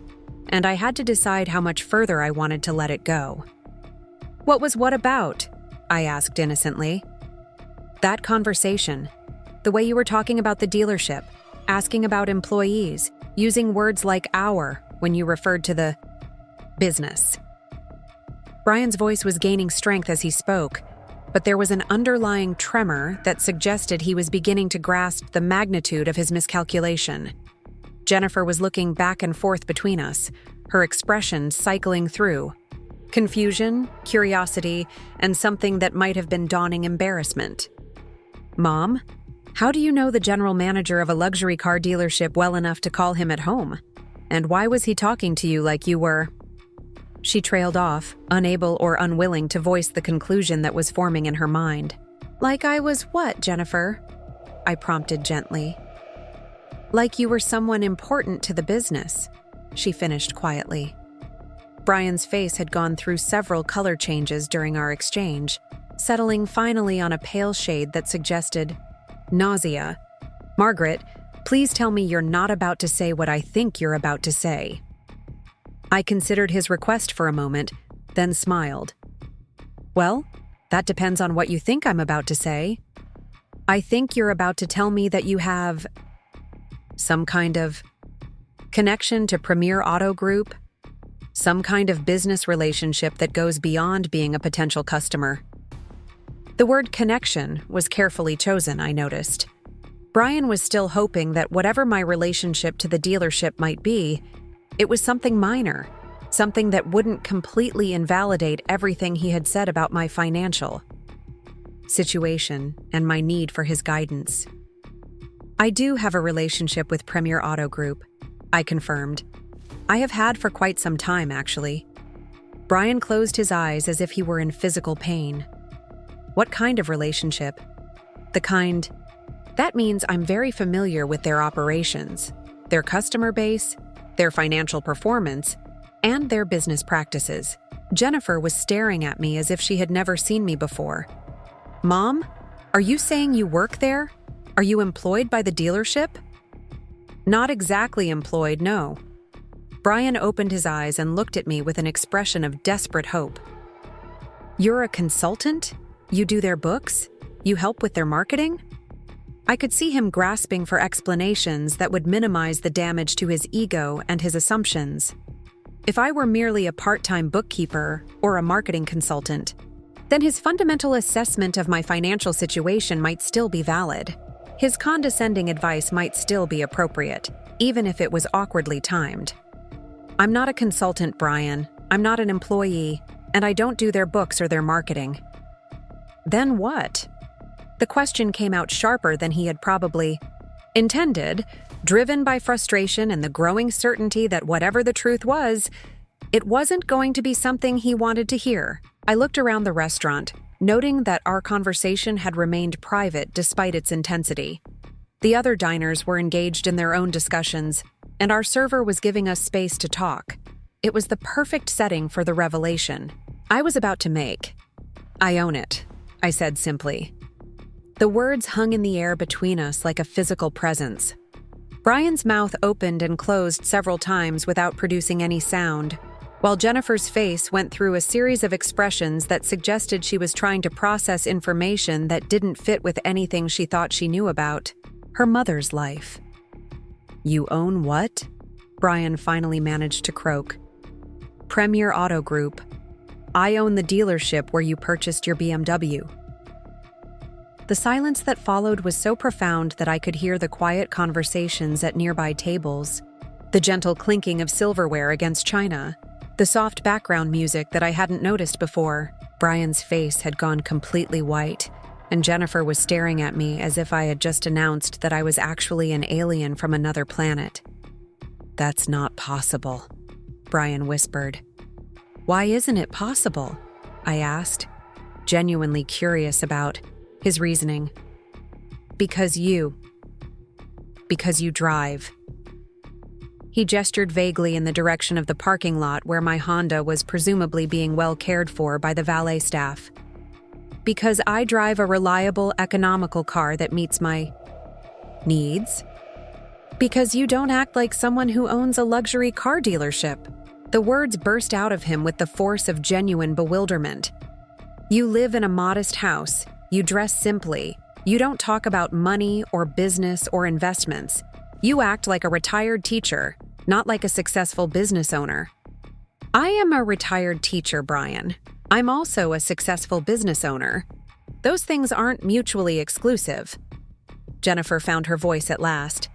and I had to decide how much further I wanted to let it go. "What was what about?" I asked innocently. "That conversation. The way you were talking about the dealership, asking about employees, using words like our when you referred to the business." Brian's voice was gaining strength as he spoke, but there was an underlying tremor that suggested he was beginning to grasp the magnitude of his miscalculation. Jennifer was looking back and forth between us, her expression cycling through confusion, curiosity, and something that might have been dawning embarrassment. "Mom, how do you know the general manager of a luxury car dealership well enough to call him at home? And why was he talking to you like you were—" She trailed off, unable or unwilling to voice the conclusion that was forming in her mind. "Like I was what, Jennifer?" I prompted gently. "Like you were someone important to the business," she finished quietly. Brian's face had gone through several color changes during our exchange, settling finally on a pale shade that suggested nausea. "Margaret, please tell me you're not about to say what I think you're about to say." I considered his request for a moment, then smiled. "Well, that depends on what you think I'm about to say. I think you're about to tell me that you have some kind of connection to Premier Auto Group, some kind of business relationship that goes beyond being a potential customer." The word connection was carefully chosen, I noticed. Brian was still hoping that whatever my relationship to the dealership might be, it was something minor, something that wouldn't completely invalidate everything he had said about my financial situation and my need for his guidance. "I do have a relationship with Premier Auto Group," I confirmed. "I have had for quite some time, actually." Brian closed his eyes as if he were in physical pain. "What kind of relationship?" "The kind—" "That means I'm very familiar with their operations, their customer base, their financial performance, and their business practices." Jennifer was staring at me as if she had never seen me before. "Mom, are you saying you work there? Are you employed by the dealership?" "Not exactly employed, no." Brian opened his eyes and looked at me with an expression of desperate hope. "You're a consultant? You do their books? You help with their marketing?" I could see him grasping for explanations that would minimize the damage to his ego and his assumptions. If I were merely a part-time bookkeeper or a marketing consultant, then his fundamental assessment of my financial situation might still be valid. His condescending advice might still be appropriate, even if it was awkwardly timed. "I'm not a consultant, Brian. I'm not an employee, and I don't do their books or their marketing." "Then what?" The question came out sharper than he had probably intended, driven by frustration and the growing certainty that whatever the truth was, it wasn't going to be something he wanted to hear. I looked around the restaurant, noting that our conversation had remained private despite its intensity. The other diners were engaged in their own discussions, and our server was giving us space to talk. It was the perfect setting for the revelation I was about to make. "I own it," I said simply. The words hung in the air between us like a physical presence. Brian's mouth opened and closed several times without producing any sound, while Jennifer's face went through a series of expressions that suggested she was trying to process information that didn't fit with anything she thought she knew about her mother's life. "You own what?" Brian finally managed to croak. "Premier Auto Group. I own the dealership where you purchased your BMW." The silence that followed was so profound that I could hear the quiet conversations at nearby tables, the gentle clinking of silverware against china, the soft background music that I hadn't noticed before. Brian's face had gone completely white, and Jennifer was staring at me as if I had just announced that I was actually an alien from another planet. "That's not possible," Brian whispered. "Why isn't it possible?" I asked, genuinely curious about his reasoning. Because you drive." He gestured vaguely in the direction of the parking lot where my Honda was presumably being well cared for by the valet staff. "Because I drive a reliable, economical car that meets my needs." "Because you don't act like someone who owns a luxury car dealership." The words burst out of him with the force of genuine bewilderment. "You live in a modest house, you dress simply, you don't talk about money or business or investments. You act like a retired teacher, not like a successful business owner." "I am a retired teacher, Brian. I'm also a successful business owner. Those things aren't mutually exclusive." Jennifer found her voice at last.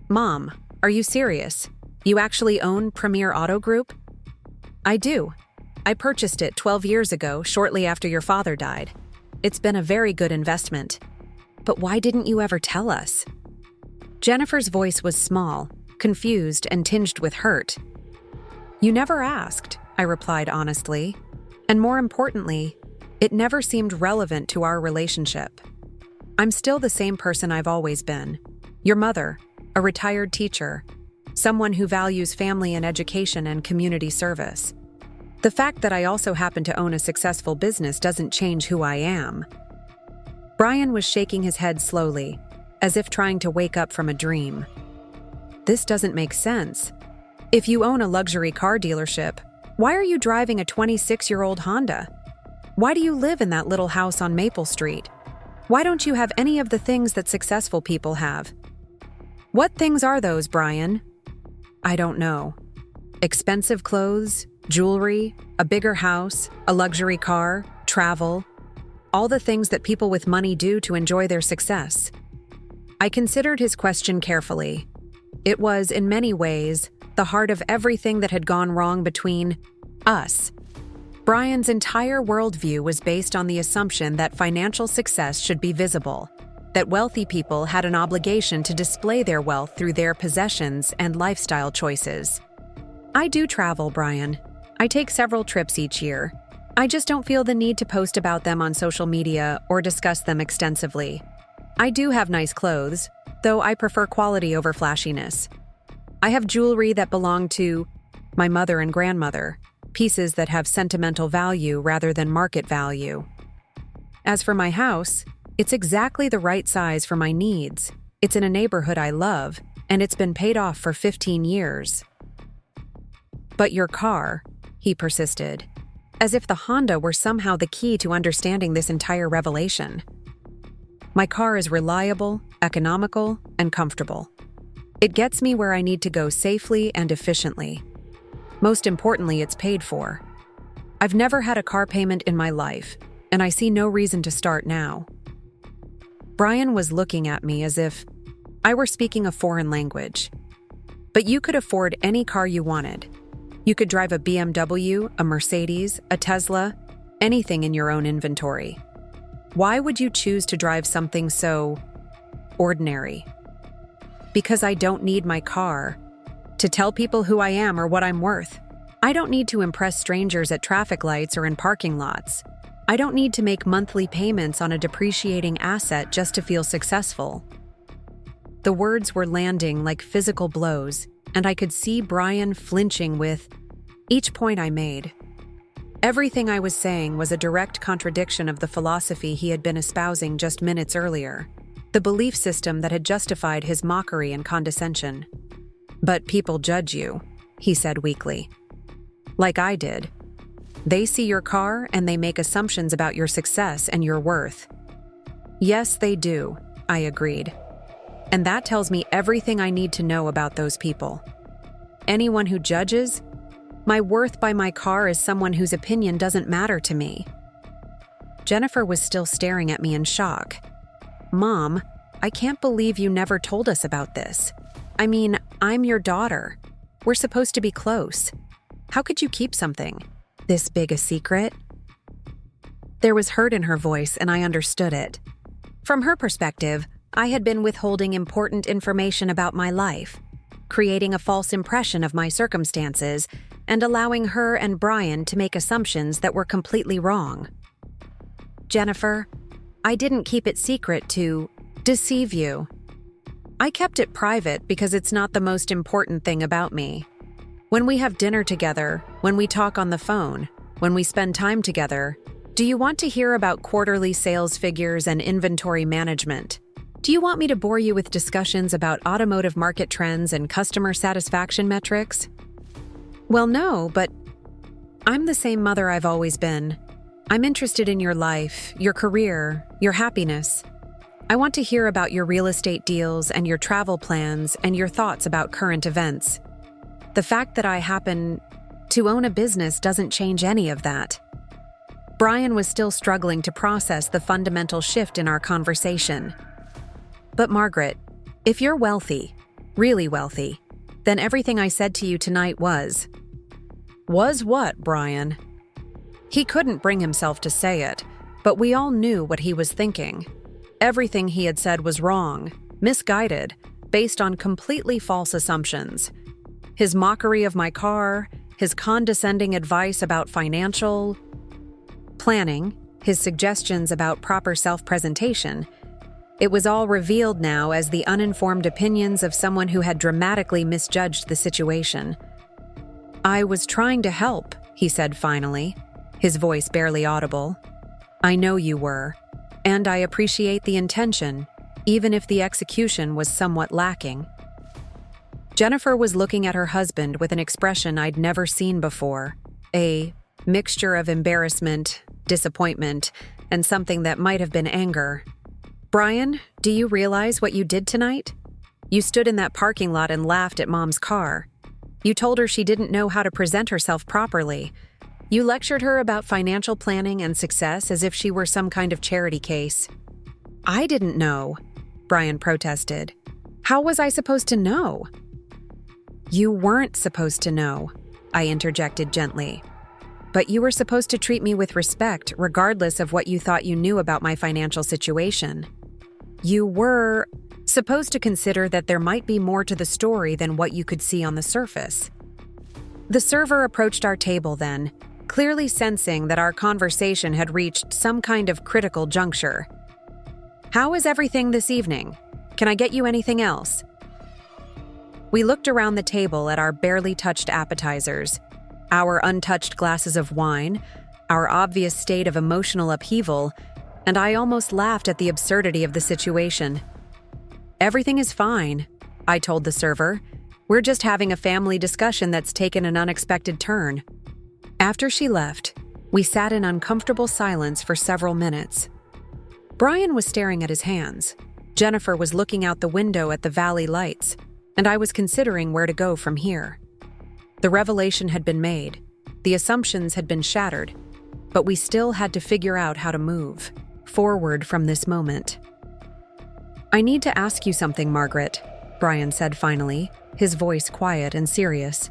"Mom, are you serious? You actually own Premier Auto Group?" "I do. I purchased it 12 years ago, shortly after your father died. It's been a very good investment." "But why didn't you ever tell us?" Jennifer's voice was small, confused, and tinged with hurt. "You never asked," I replied honestly. "And more importantly, it never seemed relevant to our relationship. I'm still the same person I've always been. Your mother, a retired teacher, someone who values family and education and community service. The fact that I also happen to own a successful business doesn't change who I am." Brian was shaking his head slowly, as if trying to wake up from a dream. "This doesn't make sense. If you own a luxury car dealership, why are you driving a 26-year-old Honda? Why do you live in that little house on Maple Street? Why don't you have any of the things that successful people have?" "What things are those, Brian?" "I don't know. Expensive clothes, jewelry, a bigger house, a luxury car, travel. All the things that people with money do to enjoy their success." I considered his question carefully. It was, in many ways, the heart of everything that had gone wrong between us. Brian's entire worldview was based on the assumption that financial success should be visible, that wealthy people had an obligation to display their wealth through their possessions and lifestyle choices. "I do travel, Brian. I take several trips each year. I just don't feel the need to post about them on social media or discuss them extensively. I do have nice clothes, though I prefer quality over flashiness. I have jewelry that belonged to my mother and grandmother, pieces that have sentimental value rather than market value. As for my house, it's exactly the right size for my needs. It's in a neighborhood I love, and it's been paid off for 15 years. "But your car," he persisted, as if the Honda were somehow the key to understanding this entire revelation. "My car is reliable, economical, and comfortable. It gets me where I need to go safely and efficiently. Most importantly, it's paid for. I've never had a car payment in my life, and I see no reason to start now." Brian was looking at me as if I were speaking a foreign language. "But you could afford any car you wanted. You could drive a BMW, a Mercedes, a Tesla, anything in your own inventory. Why would you choose to drive something so ordinary?" "Because I don't need my car to tell people who I am or what I'm worth. I don't need to impress strangers at traffic lights or in parking lots. I don't need to make monthly payments on a depreciating asset just to feel successful." The words were landing like physical blows, and I could see Brian flinching with each point I made. Everything I was saying was a direct contradiction of the philosophy he had been espousing just minutes earlier, the belief system that had justified his mockery and condescension. "But people judge you," he said weakly. "Like I did. They see your car and they make assumptions about your success and your worth." "Yes, they do," I agreed. "And that tells me everything I need to know about those people. Anyone who judges my worth by my car is someone whose opinion doesn't matter to me." Jennifer was still staring at me in shock. "Mom, I can't believe you never told us about this. I mean, I'm your daughter. We're supposed to be close. How could you keep something this big a secret?" There was hurt in her voice, and I understood it. From her perspective, I had been withholding important information about my life, creating a false impression of my circumstances, and allowing her and Brian to make assumptions that were completely wrong. Jennifer, I didn't keep it secret to deceive you. I kept it private because it's not the most important thing about me. When we have dinner together, when we talk on the phone, when we spend time together, do you want to hear about quarterly sales figures and inventory management? Do you want me to bore you with discussions about automotive market trends and customer satisfaction metrics? Well, no, but I'm the same mother I've always been. I'm interested in your life, your career, your happiness. I want to hear about your real estate deals and your travel plans and your thoughts about current events. The fact that I happen to own a business doesn't change any of that. Brian was still struggling to process the fundamental shift in our conversation. But Margaret, if you're wealthy, really wealthy, then everything I said to you tonight was... Was what, Brian? He couldn't bring himself to say it, but we all knew what he was thinking. Everything he had said was wrong, misguided, based on completely false assumptions. His mockery of my car, his condescending advice about financial planning, his suggestions about proper self-presentation, it was all revealed now as the uninformed opinions of someone who had dramatically misjudged the situation. I was trying to help, he said finally, his voice barely audible. I know you were, and I appreciate the intention, even if the execution was somewhat lacking. Jennifer was looking at her husband with an expression I'd never seen before, a mixture of embarrassment, disappointment, and something that might have been anger. Brian, do you realize what you did tonight? You stood in that parking lot and laughed at Mom's car. You told her she didn't know how to present herself properly. You lectured her about financial planning and success as if she were some kind of charity case. I didn't know, Brian protested. How was I supposed to know? You weren't supposed to know, I interjected gently. But you were supposed to treat me with respect regardless of what you thought you knew about my financial situation. You were supposed to consider that there might be more to the story than what you could see on the surface. The server approached our table then, clearly sensing that our conversation had reached some kind of critical juncture. How is everything this evening? Can I get you anything else? We looked around the table at our barely touched appetizers, our untouched glasses of wine, our obvious state of emotional upheaval, and I almost laughed at the absurdity of the situation. Everything is fine, I told the server. We're just having a family discussion that's taken an unexpected turn. After she left, we sat in uncomfortable silence for several minutes. Brian was staring at his hands. Jennifer was looking out the window at the valley lights, and I was considering where to go from here. The revelation had been made, the assumptions had been shattered, but we still had to figure out how to move forward from this moment. I need to ask you something, Margaret, Brian said finally, his voice quiet and serious.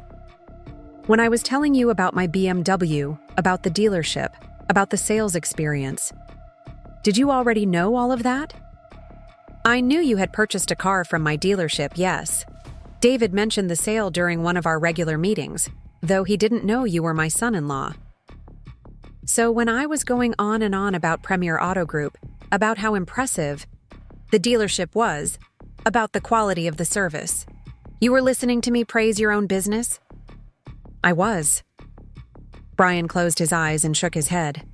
When I was telling you about my BMW, about the dealership, about the sales experience, did you already know all of that? I knew you had purchased a car from my dealership, yes. David mentioned the sale during one of our regular meetings, though he didn't know you were my son-in-law. So when I was going on and on about Premier Auto Group, about how impressive the dealership was, about the quality of the service, you were listening to me praise your own business? I was. Brian closed his eyes and shook his head.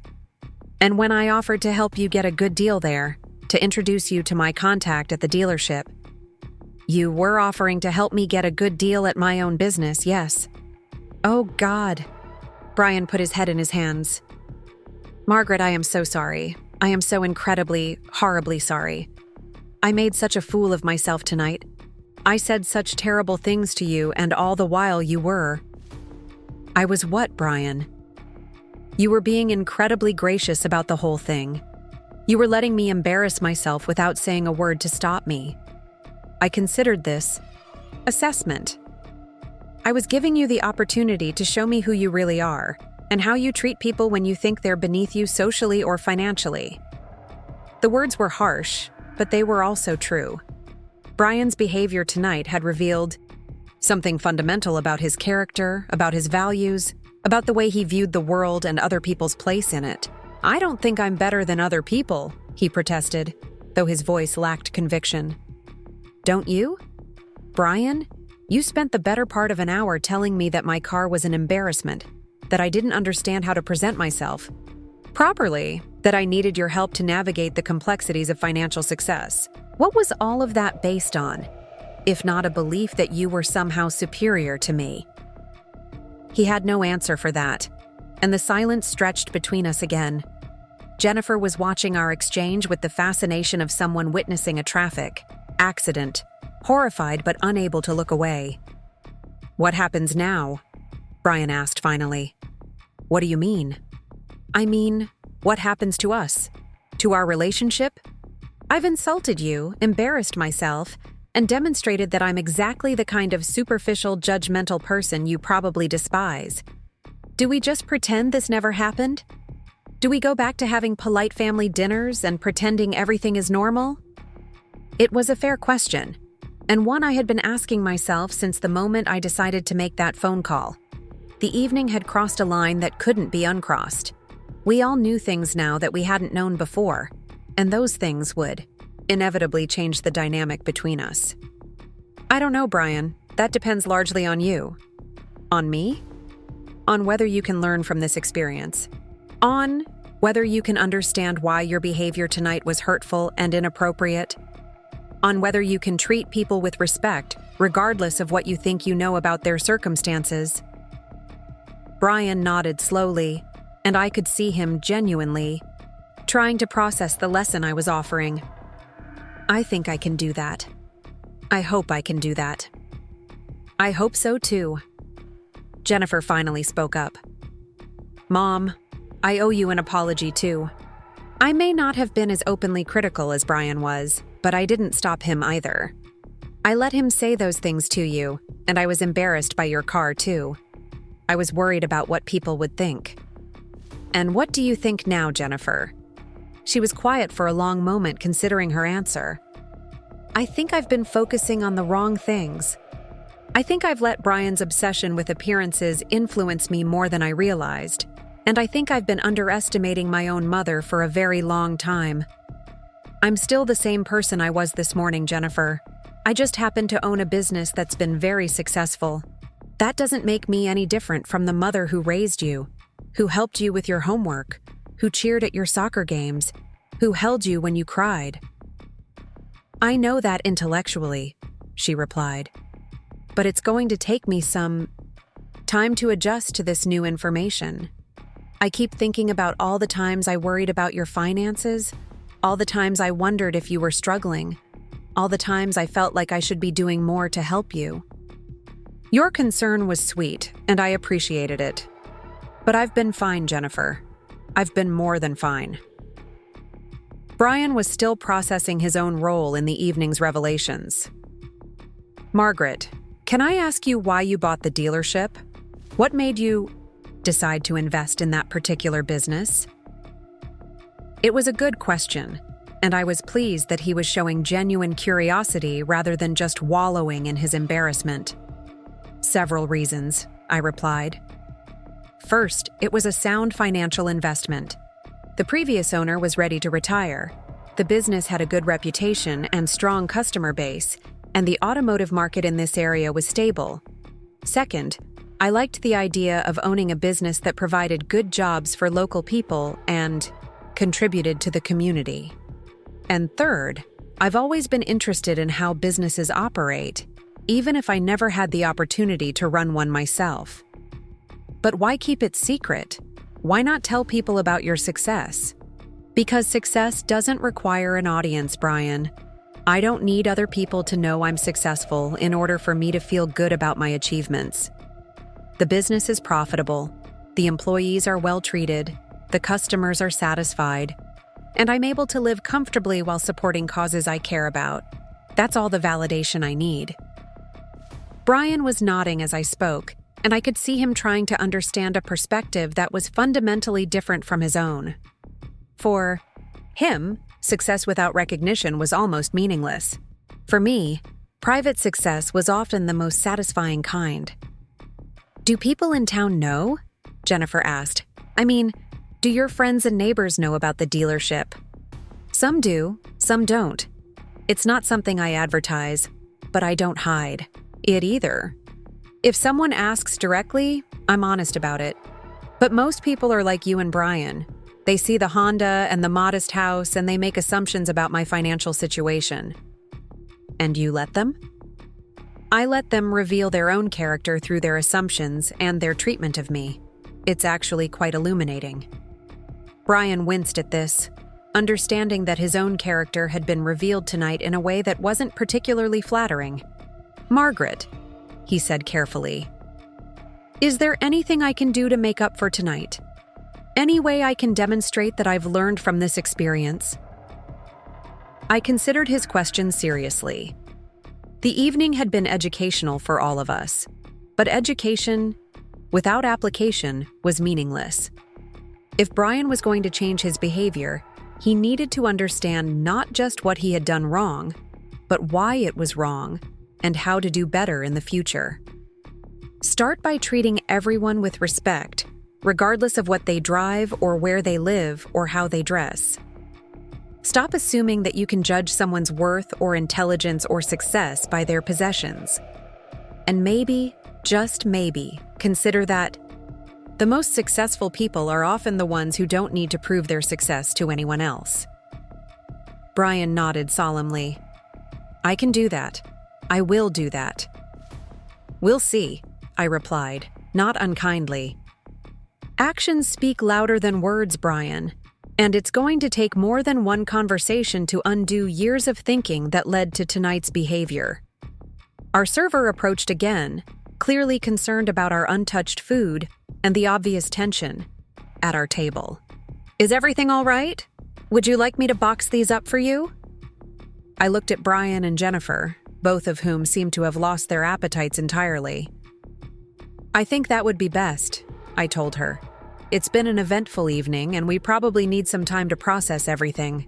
And when I offered to help you get a good deal there, to introduce you to my contact at the dealership, you were offering to help me get a good deal at my own business, yes. Oh, God. Brian put his head in his hands. Margaret, I am so sorry. I am so incredibly, horribly sorry. I made such a fool of myself tonight. I said such terrible things to you, and all the while you were. I was what, Brian? You were being incredibly gracious about the whole thing. You were letting me embarrass myself without saying a word to stop me. I considered this assessment. I was giving you the opportunity to show me who you really are and how you treat people when you think they're beneath you socially or financially." The words were harsh, but they were also true. Brian's behavior tonight had revealed something fundamental about his character, about his values, about the way he viewed the world and other people's place in it. "I don't think I'm better than other people," he protested, though his voice lacked conviction. "Don't you? Brian, you spent the better part of an hour telling me that my car was an embarrassment, that I didn't understand how to present myself properly, that I needed your help to navigate the complexities of financial success. What was all of that based on, if not a belief that you were somehow superior to me?" He had no answer for that, and the silence stretched between us again. Jennifer was watching our exchange with the fascination of someone witnessing a traffic accident, horrified but unable to look away. "What happens now?" Brian asked finally. "What do you mean?" "I mean, what happens to us? To our relationship? I've insulted you, embarrassed myself, and demonstrated that I'm exactly the kind of superficial, judgmental person you probably despise. Do we just pretend this never happened? Do we go back to having polite family dinners and pretending everything is normal?" It was a fair question, and one I had been asking myself since the moment I decided to make that phone call. The evening had crossed a line that couldn't be uncrossed. We all knew things now that we hadn't known before, and those things would inevitably change the dynamic between us. "I don't know, Brian. That depends largely on you." "On me?" "On whether you can learn from this experience. On whether you can understand why your behavior tonight was hurtful and inappropriate. On whether you can treat people with respect, regardless of what you think you know about their circumstances." Brian nodded slowly, and I could see him genuinely trying to process the lesson I was offering. "I think I can do that. I hope I can do that." "I hope so too." Jennifer finally spoke up. "Mom, I owe you an apology too. I may not have been as openly critical as Brian was, but I didn't stop him either. I let him say those things to you, and I was embarrassed by your car too. I was worried about what people would think." "And what do you think now, Jennifer?" She was quiet for a long moment, considering her answer. "I think I've been focusing on the wrong things. I think I've let Brian's obsession with appearances influence me more than I realized, and I think I've been underestimating my own mother for a very long time. I'm still the same person I was this morning, Jennifer. I just happen to own a business that's been very successful. That doesn't make me any different from the mother who raised you, who helped you with your homework, who cheered at your soccer games, who held you when you cried." "I know that intellectually," she replied, "but it's going to take me some time to adjust to this new information. I keep thinking about all the times I worried about your finances, all the times I wondered if you were struggling, all the times I felt like I should be doing more to help you. Your concern was sweet, and I appreciated it. But I've been fine, Jennifer. I've been more than fine." Brian was still processing his own role in the evening's revelations. "Margaret, can I ask you why you bought the dealership? What made you decide to invest in that particular business?" It was a good question, and I was pleased that he was showing genuine curiosity rather than just wallowing in his embarrassment. "Several reasons," I replied. "First, it was a sound financial investment. The previous owner was ready to retire. The business had a good reputation and strong customer base, and the automotive market in this area was stable. Second, I liked the idea of owning a business that provided good jobs for local people and contributed to the community. And third, I've always been interested in how businesses operate, even if I never had the opportunity to run one myself. But why keep it secret? Why not tell people about your success? Because success doesn't require an audience, Brian. I don't need other people to know I'm successful in order for me to feel good about my achievements. The business is profitable, the employees are well treated, the customers are satisfied, and I'm able to live comfortably while supporting causes I care about. That's all the validation I need." Brian was nodding as I spoke, and I could see him trying to understand a perspective that was fundamentally different from his own. For him, success without recognition was almost meaningless. For me, private success was often the most satisfying kind. "Do people in town know?" Jennifer asked. "I mean, do your friends and neighbors know about the dealership?" "Some do, some don't. It's not something I advertise, but I don't hide it either. If someone asks directly, I'm honest about it. But most people are like you and Brian. They see the Honda and the modest house and they make assumptions about my financial situation." "And you let them?" "I let them reveal their own character through their assumptions and their treatment of me. It's actually quite illuminating." Brian winced at this, understanding that his own character had been revealed tonight in a way that wasn't particularly flattering. "Margaret," he said carefully, "is there anything I can do to make up for tonight? Any way I can demonstrate that I've learned from this experience?" I considered his question seriously. The evening had been educational for all of us, but education without application was meaningless. If Brian was going to change his behavior, he needed to understand not just what he had done wrong, but why it was wrong and how to do better in the future. Start by treating everyone with respect, regardless of what they drive or where they live or how they dress. Stop assuming that you can judge someone's worth or intelligence or success by their possessions. And maybe, just maybe, consider that the most successful people are often the ones who don't need to prove their success to anyone else. Brian nodded solemnly. "I can do that. I will do that." "We'll see," I replied, not unkindly. "Actions speak louder than words, Brian, and it's going to take more than one conversation to undo years of thinking that led to tonight's behavior." Our server approached again, clearly concerned about our untouched food and the obvious tension at our table. "Is everything all right? Would you like me to box these up for you?" I looked at Brian and Jennifer, both of whom seemed to have lost their appetites entirely. "I think that would be best," I told her. "It's been an eventful evening, and we probably need some time to process everything."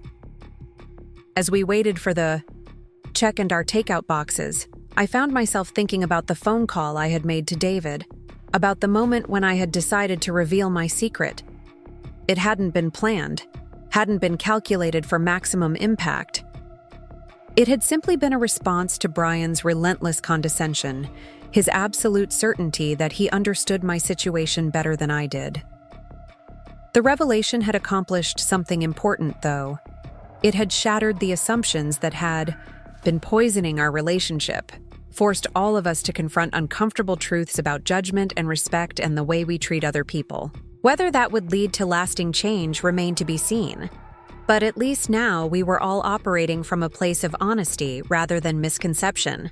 As we waited for the check and our takeout boxes, I found myself thinking about the phone call I had made to David, about the moment when I had decided to reveal my secret. It hadn't been planned, hadn't been calculated for maximum impact. It had simply been a response to Brian's relentless condescension, his absolute certainty that he understood my situation better than I did. The revelation had accomplished something important, though. It had shattered the assumptions that had been poisoning our relationship, forced all of us to confront uncomfortable truths about judgment and respect and the way we treat other people. Whether that would lead to lasting change remained to be seen. But at least now we were all operating from a place of honesty rather than misconception.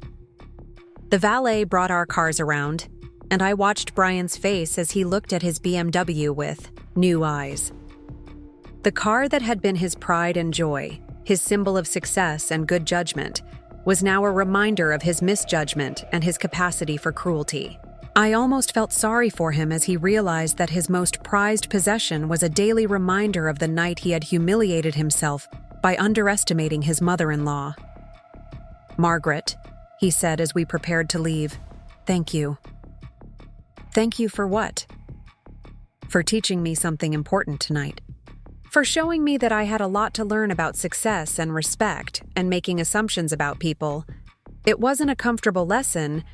The valet brought our cars around, and I watched Brian's face as he looked at his BMW with new eyes. The car that had been his pride and joy, his symbol of success and good judgment, was now a reminder of his misjudgment and his capacity for cruelty. I almost felt sorry for him as he realized that his most prized possession was a daily reminder of the night he had humiliated himself by underestimating his mother-in-law. "Margaret," he said as we prepared to leave, "thank you." "Thank you for what?" "For teaching me something important tonight. For showing me that I had a lot to learn about success and respect and making assumptions about people. It wasn't a comfortable lesson,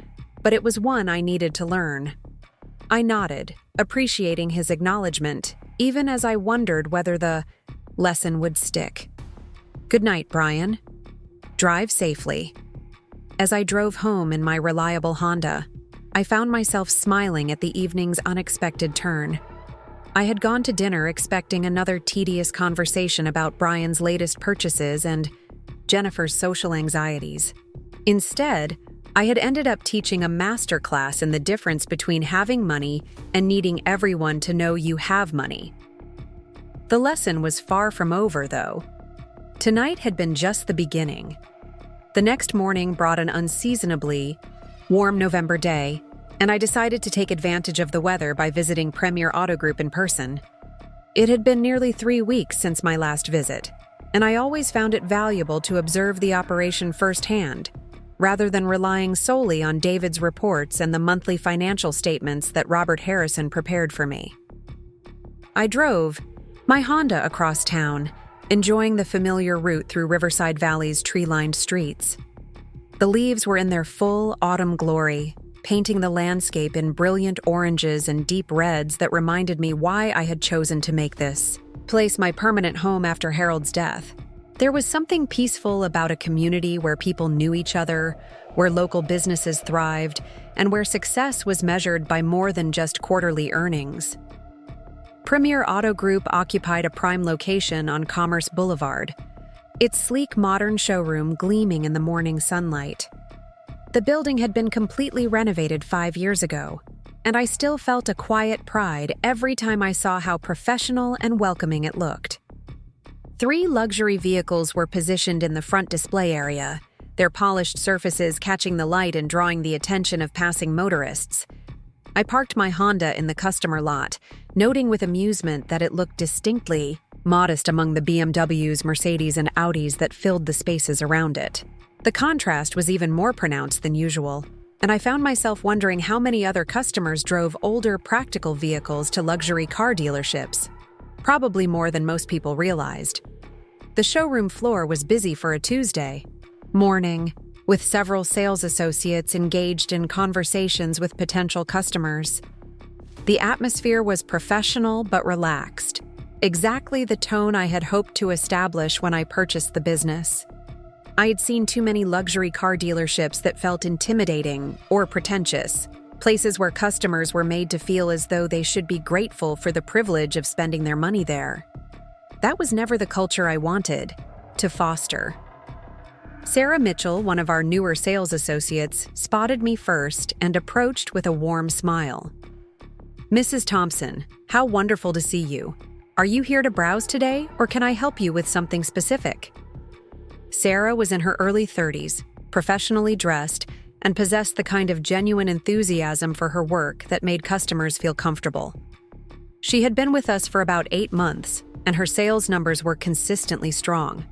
but it was one I needed to learn." I nodded, appreciating his acknowledgement, even as I wondered whether the lesson would stick. "Good night, Brian. Drive safely." As I drove home in my reliable Honda, I found myself smiling at the evening's unexpected turn. I had gone to dinner expecting another tedious conversation about Brian's latest purchases and Jennifer's social anxieties. Instead, I had ended up teaching a masterclass in the difference between having money and needing everyone to know you have money. The lesson was far from over, though. Tonight had been just the beginning. The next morning brought an unseasonably warm November day, and I decided to take advantage of the weather by visiting Premier Auto Group in person. It had been nearly 3 weeks since my last visit, and I always found it valuable to observe the operation firsthand, rather than relying solely on David's reports and the monthly financial statements that Robert Harrison prepared for me. I drove my Honda across town, enjoying the familiar route through Riverside Valley's tree-lined streets. The leaves were in their full autumn glory, painting the landscape in brilliant oranges and deep reds that reminded me why I had chosen to make this place my permanent home after Harold's death. There was something peaceful about a community where people knew each other, where local businesses thrived, and where success was measured by more than just quarterly earnings. Premier Auto Group occupied a prime location on Commerce Boulevard, its sleek modern showroom gleaming in the morning sunlight. The building had been completely renovated 5 years ago, and I still felt a quiet pride every time I saw how professional and welcoming it looked. 3 luxury vehicles were positioned in the front display area, their polished surfaces catching the light and drawing the attention of passing motorists. I parked my Honda in the customer lot, noting with amusement that it looked distinctly modest among the BMWs, Mercedes, and Audis that filled the spaces around it. The contrast was even more pronounced than usual, and I found myself wondering how many other customers drove older, practical vehicles to luxury car dealerships. Probably more than most people realized. The showroom floor was busy for a Tuesday morning, with several sales associates engaged in conversations with potential customers. The atmosphere was professional but relaxed, exactly the tone I had hoped to establish when I purchased the business. I had seen too many luxury car dealerships that felt intimidating or pretentious, places where customers were made to feel as though they should be grateful for the privilege of spending their money there. That was never the culture I wanted to foster. Sarah Mitchell, one of our newer sales associates, spotted me first and approached with a warm smile. "Mrs. Thompson, how wonderful to see you. Are you here to browse today, or can I help you with something specific?" Sarah was in her early 30s, professionally dressed, and possessed the kind of genuine enthusiasm for her work that made customers feel comfortable. She had been with us for about 8 months, and her sales numbers were consistently strong.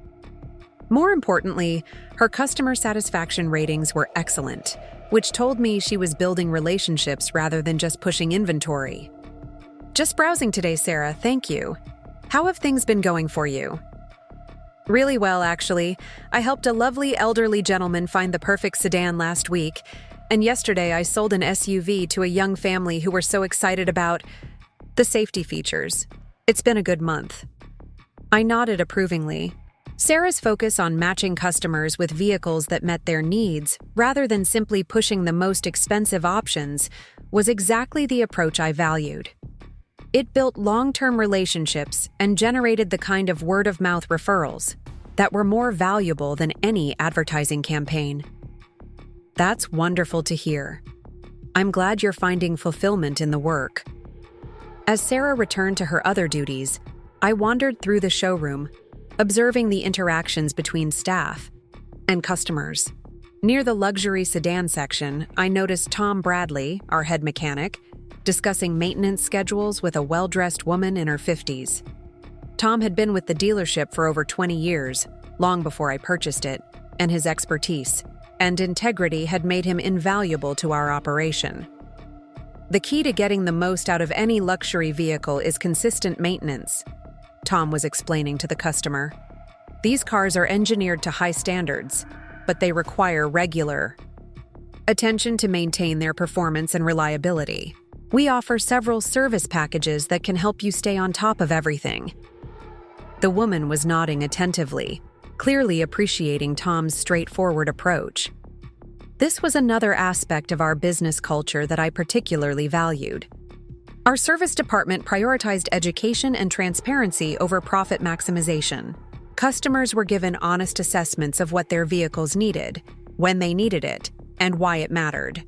More importantly, her customer satisfaction ratings were excellent, which told me she was building relationships rather than just pushing inventory. "Just browsing today, Sarah, thank you. How have things been going for you?" "Really well, actually. I helped a lovely elderly gentleman find the perfect sedan last week, and yesterday I sold an SUV to a young family who were so excited about the safety features. It's been a good month." I nodded approvingly. Sarah's focus on matching customers with vehicles that met their needs, rather than simply pushing the most expensive options, was exactly the approach I valued. It built long-term relationships and generated the kind of word-of-mouth referrals that were more valuable than any advertising campaign. That's wonderful to hear. I'm glad you're finding fulfillment in the work. As Sarah returned to her other duties, I wandered through the showroom, observing the interactions between staff and customers. Near the luxury sedan section, I noticed Tom Bradley, our head mechanic, discussing maintenance schedules with a well-dressed woman in her 50s. Tom had been with the dealership for over 20 years, long before I purchased it, and his expertise and integrity had made him invaluable to our operation. "The key to getting the most out of any luxury vehicle is consistent maintenance," Tom was explaining to the customer. "These cars are engineered to high standards, but they require regular attention to maintain their performance and reliability. We offer several service packages that can help you stay on top of everything." The woman was nodding attentively, clearly appreciating Tom's straightforward approach. This was another aspect of our business culture that I particularly valued. Our service department prioritized education and transparency over profit maximization. Customers were given honest assessments of what their vehicles needed, when they needed it, and why it mattered.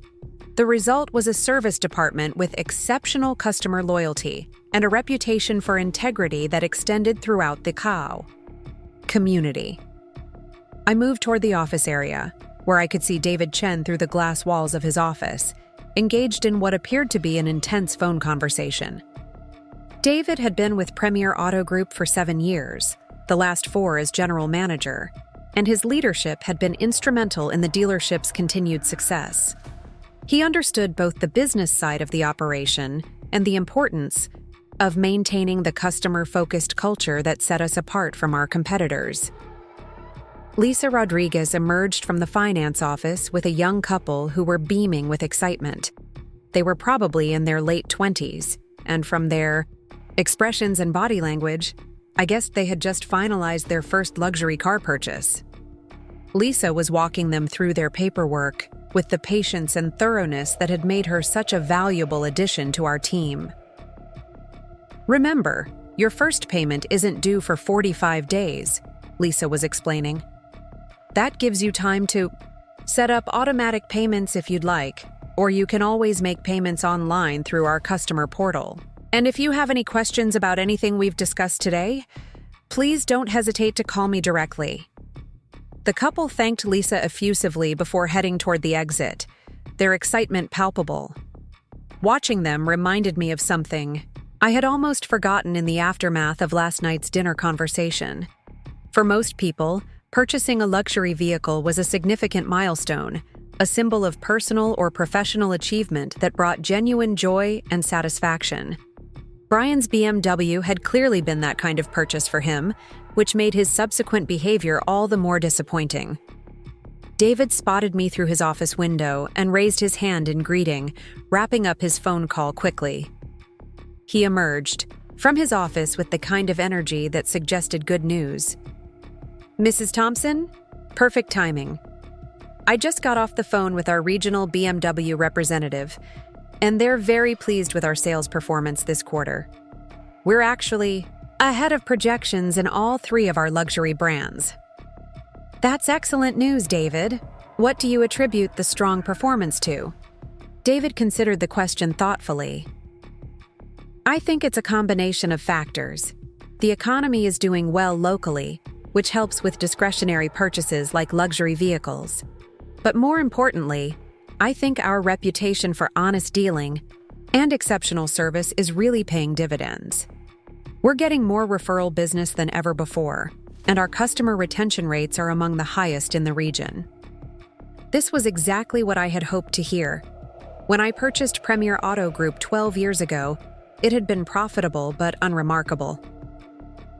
The result was a service department with exceptional customer loyalty and a reputation for integrity that extended throughout the community. I moved toward the office area, where I could see David Chen through the glass walls of his office. engaged in what appeared to be an intense phone conversation. David had been with Premier Auto Group for 7 years, the last 4 as general manager, and his leadership had been instrumental in the dealership's continued success. He understood both the business side of the operation and the importance of maintaining the customer-focused culture that set us apart from our competitors. Lisa Rodriguez emerged from the finance office with a young couple who were beaming with excitement. They were probably in their late 20s, and from their expressions and body language, I guessed they had just finalized their first luxury car purchase. Lisa was walking them through their paperwork with the patience and thoroughness that had made her such a valuable addition to our team. "Remember, your first payment isn't due for 45 days, Lisa was explaining. "That gives you time to set up automatic payments if you'd like, or you can always make payments online through our customer portal. And if you have any questions about anything we've discussed today, please don't hesitate to call me directly." The couple thanked Lisa effusively before heading toward the exit, their excitement palpable. Watching them reminded me of something I had almost forgotten in the aftermath of last night's dinner conversation. For most people, purchasing a luxury vehicle was a significant milestone, a symbol of personal or professional achievement that brought genuine joy and satisfaction. Brian's BMW had clearly been that kind of purchase for him, which made his subsequent behavior all the more disappointing. David spotted me through his office window and raised his hand in greeting, wrapping up his phone call quickly. He emerged from his office with the kind of energy that suggested good news. "Mrs. Thompson? Perfect timing. I just got off the phone with our regional BMW representative, and they're very pleased with our sales performance this quarter. We're actually ahead of projections in all 3 of our luxury brands." "That's excellent news, David. What do you attribute the strong performance to?" David considered the question thoughtfully. "I think it's a combination of factors. The economy is doing well locally, which helps with discretionary purchases like luxury vehicles. But more importantly, I think our reputation for honest dealing and exceptional service is really paying dividends. We're getting more referral business than ever before, and our customer retention rates are among the highest in the region." This was exactly what I had hoped to hear. When I purchased Premier Auto Group 12 years ago, it had been profitable but unremarkable.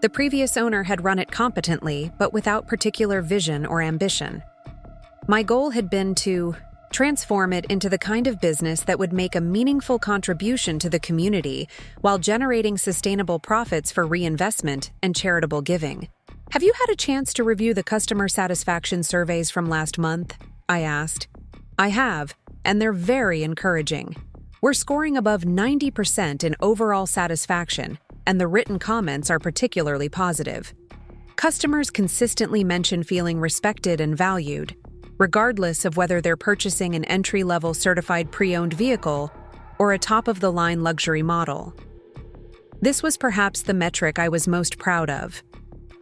The previous owner had run it competently, but without particular vision or ambition. My goal had been to transform it into the kind of business that would make a meaningful contribution to the community while generating sustainable profits for reinvestment and charitable giving. "Have you had a chance to review the customer satisfaction surveys from last month?" I asked. "I have, and they're very encouraging. We're scoring above 90% in overall satisfaction, and the written comments are particularly positive. Customers consistently mention feeling respected and valued, regardless of whether they're purchasing an entry-level certified pre-owned vehicle or a top-of-the-line luxury model." This was perhaps the metric I was most proud of.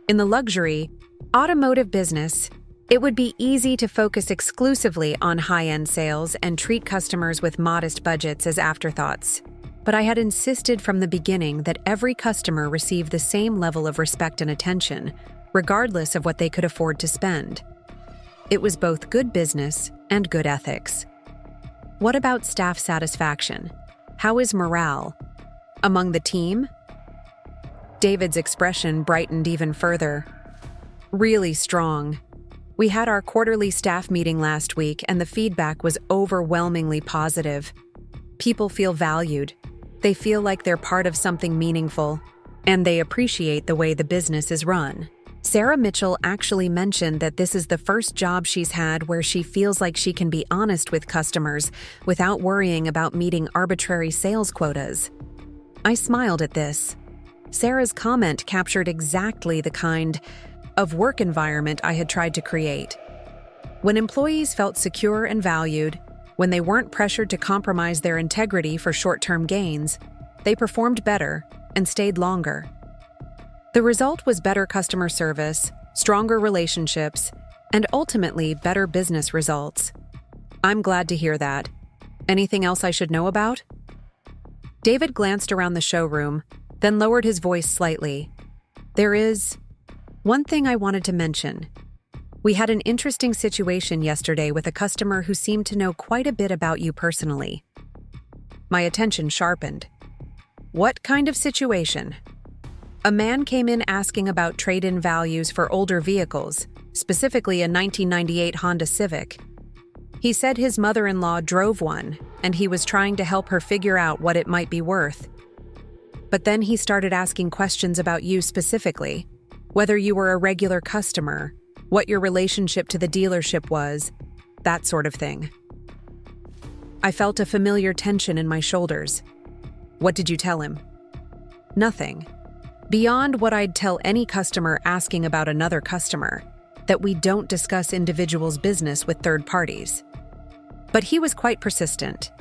In the luxury, automotive business, it would be easy to focus exclusively on high-end sales and treat customers with modest budgets as afterthoughts. But I had insisted from the beginning that every customer receive the same level of respect and attention, regardless of what they could afford to spend. It was both good business and good ethics. "What about staff satisfaction? How is morale among the team?" David's expression brightened even further. "Really strong. We had our quarterly staff meeting last week, and the feedback was overwhelmingly positive. People feel valued. They feel like they're part of something meaningful, and they appreciate the way the business is run." Sarah Mitchell actually mentioned that this is the first job she's had where she feels like she can be honest with customers without worrying about meeting arbitrary sales quotas. I smiled at this. Sarah's comment captured exactly the kind of work environment I had tried to create. When employees felt secure and valued, when they weren't pressured to compromise their integrity for short-term gains, they performed better and stayed longer. The result was better customer service, stronger relationships, and ultimately better business results. I'm glad to hear that. Anything else I should know about? David glanced around the showroom, then lowered his voice slightly. There is one thing I wanted to mention. We had an interesting situation yesterday with a customer who seemed to know quite a bit about you personally. My attention sharpened. What kind of situation? A man came in asking about trade-in values for older vehicles, specifically a 1998 Honda Civic. He said his mother-in-law drove one, and he was trying to help her figure out what it might be worth. But then he started asking questions about you specifically, whether you were a regular customer, what your relationship to the dealership was, that sort of thing. I felt a familiar tension in my shoulders. What did you tell him? Nothing. Beyond what I'd tell any customer asking about another customer, that we don't discuss individuals' business with third parties. But he was quite persistent.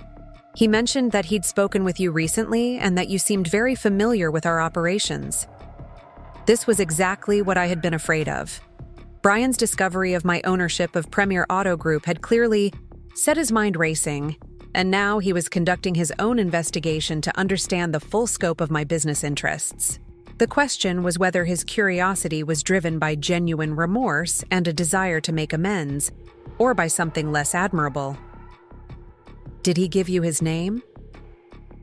He mentioned that he'd spoken with you recently and that you seemed very familiar with our operations. This was exactly what I had been afraid of. Brian's discovery of my ownership of Premier Auto Group had clearly set his mind racing, and now he was conducting his own investigation to understand the full scope of my business interests. The question was whether his curiosity was driven by genuine remorse and a desire to make amends, or by something less admirable. Did he give you his name?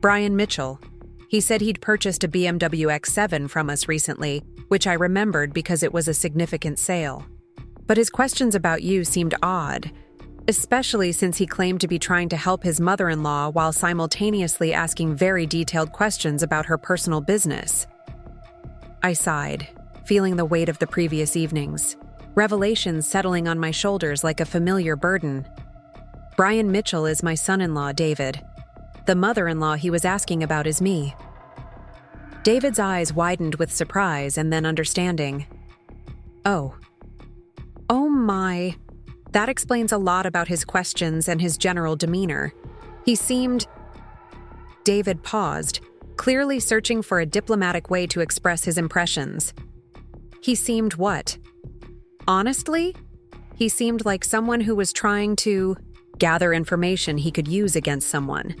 Brian Mitchell. He said he'd purchased a BMW X7 from us recently, which I remembered because it was a significant sale. But his questions about you seemed odd, especially since he claimed to be trying to help his mother-in-law while simultaneously asking very detailed questions about her personal business. I sighed, feeling the weight of the previous evenings, revelations settling on my shoulders like a familiar burden. Brian Mitchell is my son-in-law, David. The mother-in-law he was asking about is me. David's eyes widened with surprise and then understanding. Oh my. That explains a lot about his questions and his general demeanor. He seemed... David paused, clearly searching for a diplomatic way to express his impressions. He seemed what? Honestly? He seemed like someone who was trying to gather information he could use against someone.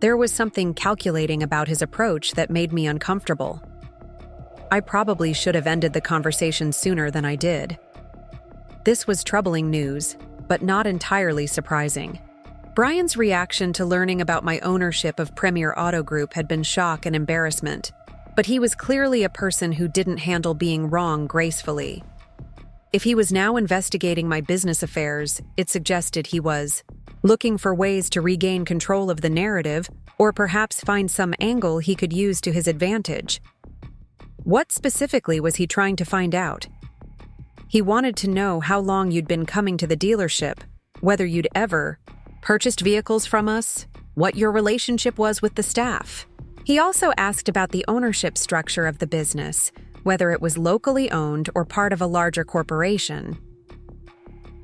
There was something calculating about his approach that made me uncomfortable. I probably should have ended the conversation sooner than I did. This was troubling news, but not entirely surprising. Brian's reaction to learning about my ownership of Premier Auto Group had been shock and embarrassment, but he was clearly a person who didn't handle being wrong gracefully. If he was now investigating my business affairs, it suggested he was looking for ways to regain control of the narrative or perhaps find some angle he could use to his advantage. What specifically was he trying to find out? He wanted to know how long you'd been coming to the dealership, whether you'd ever purchased vehicles from us, what your relationship was with the staff. He also asked about the ownership structure of the business, whether it was locally owned or part of a larger corporation.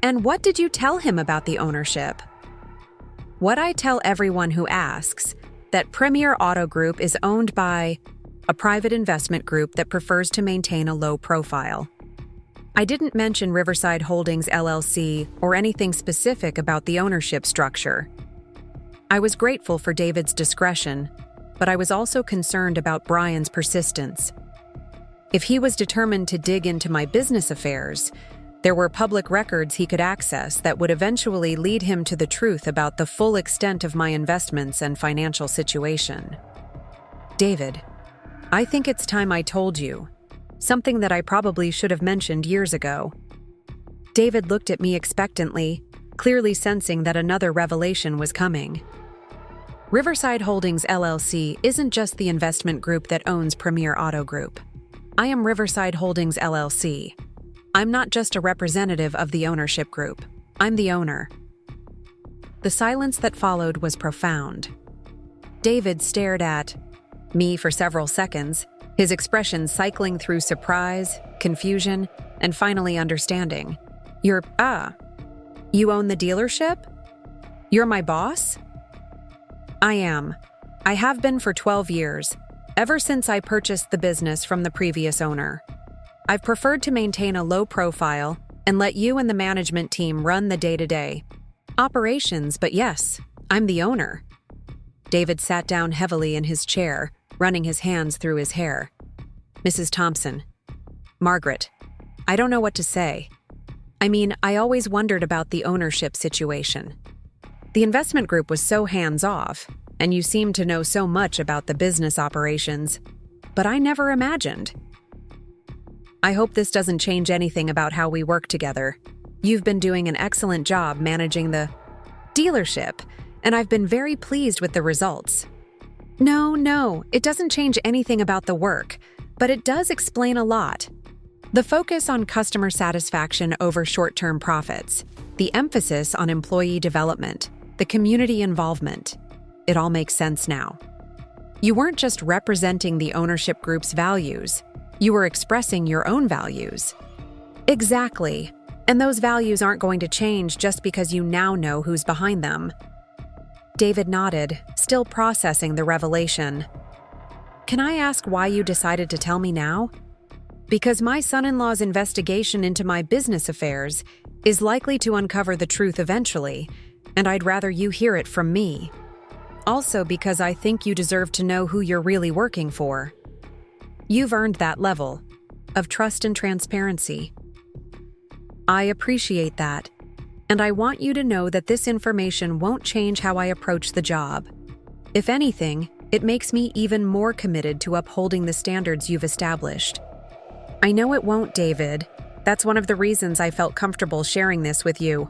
And what did you tell him about the ownership? What I tell everyone who asks, that Premier Auto Group is owned by a private investment group that prefers to maintain a low profile. I didn't mention Riverside Holdings LLC or anything specific about the ownership structure. I was grateful for David's discretion, but I was also concerned about Brian's persistence. If he was determined to dig into my business affairs, there were public records he could access that would eventually lead him to the truth about the full extent of my investments and financial situation. David, I think it's time I told you, something that I probably should have mentioned years ago. David looked at me expectantly, clearly sensing that another revelation was coming. Riverside Holdings LLC isn't just the investment group that owns Premier Auto Group. I am Riverside Holdings LLC. I'm not just a representative of the ownership group. I'm the owner. The silence that followed was profound. David stared at me for several seconds, his expression cycling through surprise, confusion, and finally understanding. You own the dealership? You're my boss? I am. I have been for 12 years, ever since I purchased the business from the previous owner. I've preferred to maintain a low profile and let you and the management team run the day-to-day operations, but yes, I'm the owner. David sat down heavily in his chair, running his hands through his hair. Mrs. Thompson. Margaret. I don't know what to say. I mean, I always wondered about the ownership situation. The investment group was so hands-off, and you seemed to know so much about the business operations, but I never imagined. I hope this doesn't change anything about how we work together. You've been doing an excellent job managing the dealership, and I've been very pleased with the results. No, it doesn't change anything about the work, but it does explain a lot. The focus on customer satisfaction over short-term profits, the emphasis on employee development, the community involvement. It all makes sense now. You weren't just representing the ownership group's values, you were expressing your own values. Exactly, and those values aren't going to change just because you now know who's behind them. David nodded, still processing the revelation. Can I ask why you decided to tell me now? Because my son-in-law's investigation into my business affairs is likely to uncover the truth eventually, and I'd rather you hear it from me. Also because I think you deserve to know who you're really working for. You've earned that level of trust and transparency. I appreciate that, and I want you to know that this information won't change how I approach the job. If anything, it makes me even more committed to upholding the standards you've established. I know it won't, David. That's one of the reasons I felt comfortable sharing this with you.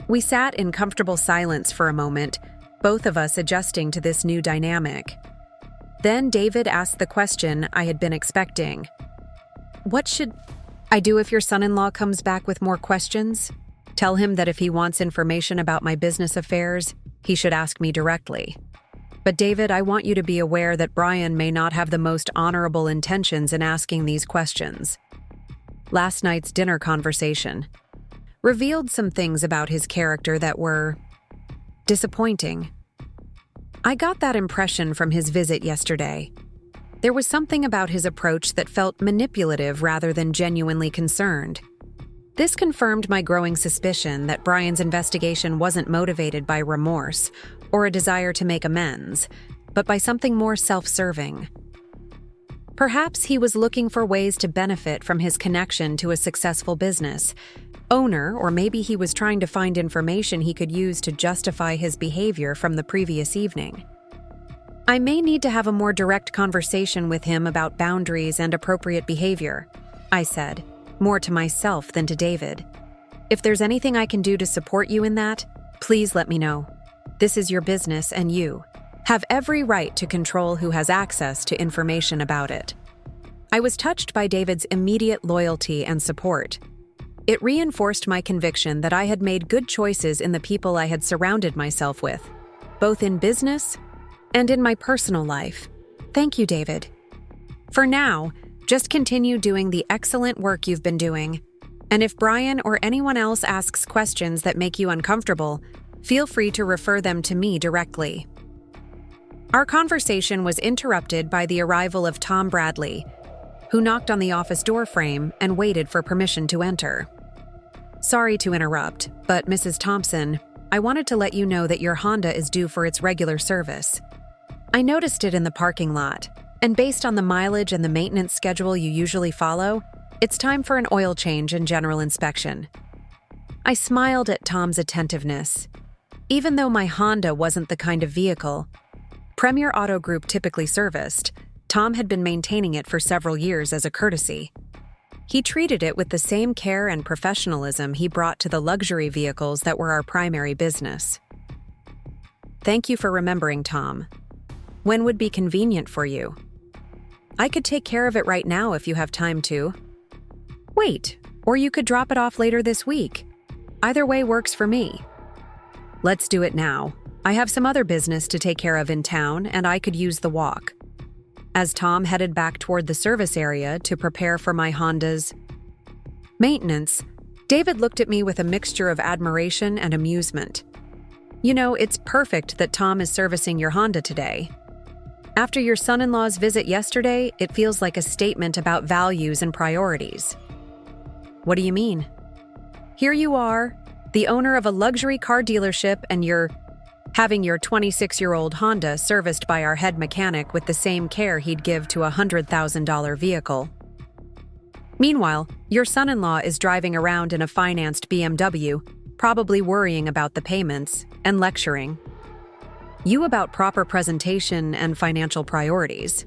We sat in comfortable silence for a moment, both of us adjusting to this new dynamic. Then David asked the question I had been expecting. What should I do if your son-in-law comes back with more questions? Tell him that if he wants information about my business affairs, he should ask me directly. But David, I want you to be aware that Brian may not have the most honorable intentions in asking these questions. Last night's dinner conversation revealed some things about his character that were disappointing. I got that impression from his visit yesterday. There was something about his approach that felt manipulative rather than genuinely concerned. This confirmed my growing suspicion that Brian's investigation wasn't motivated by remorse or a desire to make amends, but by something more self-serving. Perhaps he was looking for ways to benefit from his connection to a successful business owner, or maybe he was trying to find information he could use to justify his behavior from the previous evening. I may need to have a more direct conversation with him about boundaries and appropriate behavior, I said, more to myself than to David. If there's anything I can do to support you in that, please let me know. This is your business and you have every right to control who has access to information about it. I was touched by David's immediate loyalty and support. It reinforced my conviction that I had made good choices in the people I had surrounded myself with, both in business and in my personal life. Thank you, David. For now, just continue doing the excellent work you've been doing. And if Brian or anyone else asks questions that make you uncomfortable, feel free to refer them to me directly. Our conversation was interrupted by the arrival of Tom Bradley, who knocked on the office door frame and waited for permission to enter. Sorry to interrupt, but Mrs. Thompson, I wanted to let you know that your Honda is due for its regular service. I noticed it in the parking lot, and based on the mileage and the maintenance schedule you usually follow, it's time for an oil change and general inspection. I smiled at Tom's attentiveness. Even though my Honda wasn't the kind of vehicle Premier Auto Group typically serviced, Tom had been maintaining it for several years as a courtesy. He treated it with the same care and professionalism he brought to the luxury vehicles that were our primary business. Thank you for remembering, Tom. When would be convenient for you? I could take care of it right now if you have time to. Wait, or you could drop it off later this week. Either way works for me. Let's do it now. I have some other business to take care of in town, and I could use the walk. As Tom headed back toward the service area to prepare for my Honda's maintenance, David looked at me with a mixture of admiration and amusement. You know, it's perfect that Tom is servicing your Honda today. After your son-in-law's visit yesterday, it feels like a statement about values and priorities. What do you mean? Here you are, the owner of a luxury car dealership, and you're having your 26-year-old Honda serviced by our head mechanic with the same care he'd give to a $100,000 vehicle. Meanwhile, your son-in-law is driving around in a financed BMW, probably worrying about the payments and lecturing you about proper presentation and financial priorities.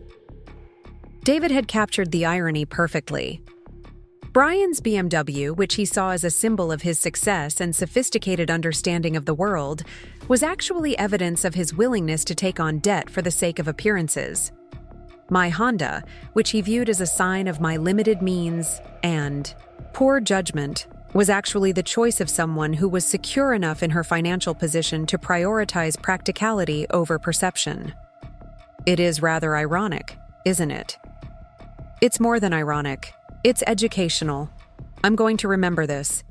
David had captured the irony perfectly. Brian's BMW, which he saw as a symbol of his success and sophisticated understanding of the world, was actually evidence of his willingness to take on debt for the sake of appearances. My Honda, which he viewed as a sign of my limited means and poor judgment, was actually the choice of someone who was secure enough in her financial position to prioritize practicality over perception. It is rather ironic, isn't it? It's more than ironic. It's educational. I'm going to remember this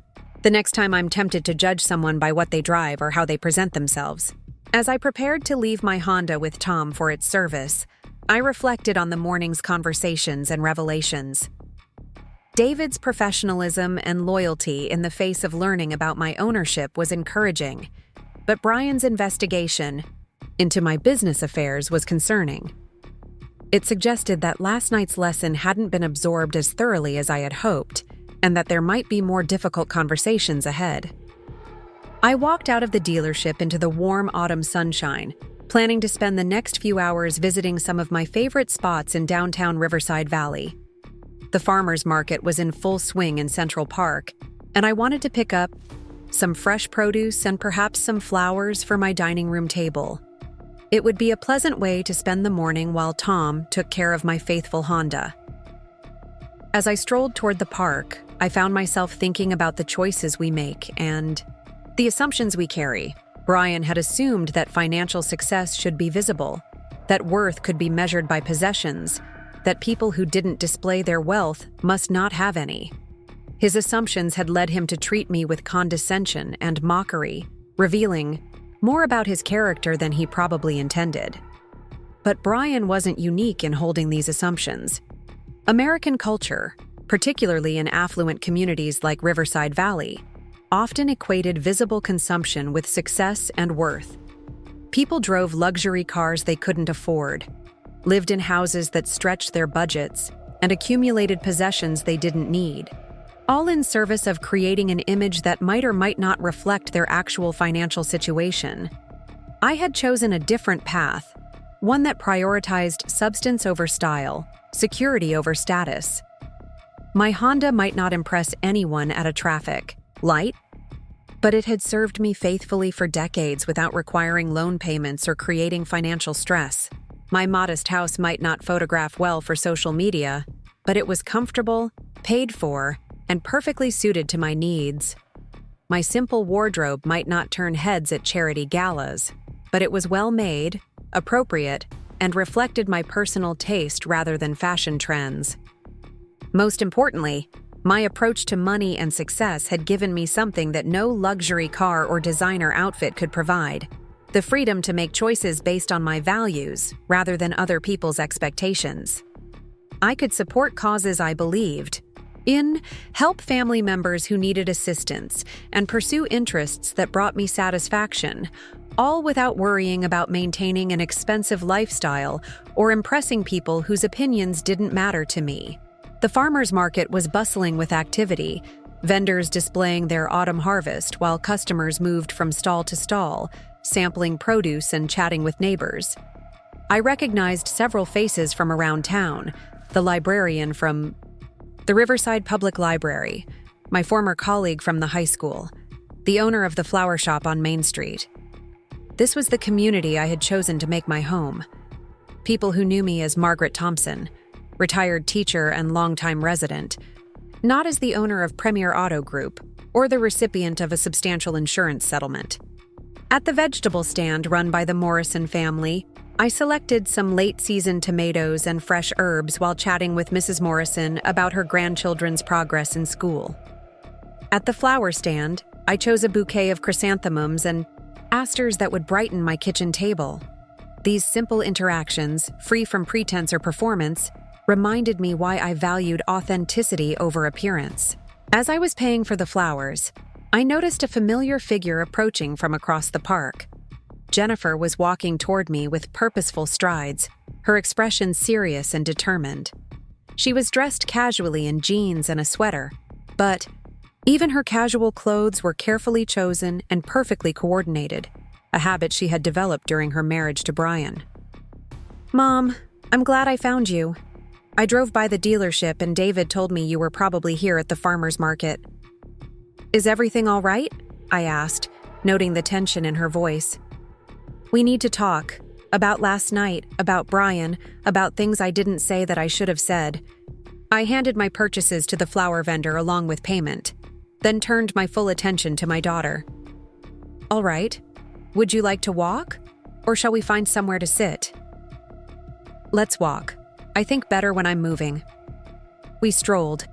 the next time I'm tempted to judge someone by what they drive or how they present themselves. As I prepared to leave my Honda with Tom for its service, I reflected on the morning's conversations and revelations. David's professionalism and loyalty in the face of learning about my ownership was encouraging, but Brian's investigation into my business affairs was concerning. It suggested that last night's lesson hadn't been absorbed as thoroughly as I had hoped, and that there might be more difficult conversations ahead. I walked out of the dealership into the warm autumn sunshine, planning to spend the next few hours visiting some of my favorite spots in downtown Riverside Valley. The farmers market was in full swing in Central Park, and I wanted to pick up some fresh produce and perhaps some flowers for my dining room table. It would be a pleasant way to spend the morning while Tom took care of my faithful Honda. As I strolled toward the park, I found myself thinking about the choices we make and the assumptions we carry. Brian had assumed that financial success should be visible, that worth could be measured by possessions, that people who didn't display their wealth must not have any. His assumptions had led him to treat me with condescension and mockery, revealing more about his character than he probably intended. But Brian wasn't unique in holding these assumptions. American culture, particularly in affluent communities like Riverside Valley, often equated visible consumption with success and worth. People drove luxury cars they couldn't afford, lived in houses that stretched their budgets, and accumulated possessions they didn't need, all in service of creating an image that might or might not reflect their actual financial situation. I had chosen a different path, one that prioritized substance over style, security over status. My Honda might not impress anyone at a traffic light, but it had served me faithfully for decades without requiring loan payments or creating financial stress. My modest house might not photograph well for social media, but it was comfortable, paid for, and perfectly suited to my needs. My simple wardrobe might not turn heads at charity galas, but it was well made, appropriate, and reflected my personal taste rather than fashion trends. Most importantly, my approach to money and success had given me something that no luxury car or designer outfit could provide: the freedom to make choices based on my values rather than other people's expectations. I could support causes I believed in, help family members who needed assistance, and pursue interests that brought me satisfaction, all without worrying about maintaining an expensive lifestyle or impressing people whose opinions didn't matter to me. The farmers market was bustling with activity, vendors displaying their autumn harvest while customers moved from stall to stall, sampling produce and chatting with neighbors. I recognized several faces from around town: the librarian from the Riverside Public Library, my former colleague from the high school, the owner of the flower shop on Main Street. This was the community I had chosen to make my home. People who knew me as Margaret Thompson, retired teacher and longtime resident, not as the owner of Premier Auto Group or the recipient of a substantial insurance settlement. At the vegetable stand run by the Morrison family, I selected some late-season tomatoes and fresh herbs while chatting with Mrs. Morrison about her grandchildren's progress in school. At the flower stand, I chose a bouquet of chrysanthemums and asters that would brighten my kitchen table. These simple interactions, free from pretense or performance, reminded me why I valued authenticity over appearance. As I was paying for the flowers, I noticed a familiar figure approaching from across the park. Jennifer was walking toward me with purposeful strides, her expression serious and determined. She was dressed casually in jeans and a sweater, but even her casual clothes were carefully chosen and perfectly coordinated, a habit she had developed during her marriage to Brian. "Mom, I'm glad I found you. I drove by the dealership and David told me you were probably here at the farmer's market." "Is everything all right?" I asked, noting the tension in her voice. "We need to talk. About last night, about Brian, about things I didn't say that I should have said." I handed my purchases to the flower vendor along with payment, then turned my full attention to my daughter. "All right. Would you like to walk? Or shall we find somewhere to sit?" "Let's walk. I think better when I'm moving." We strolled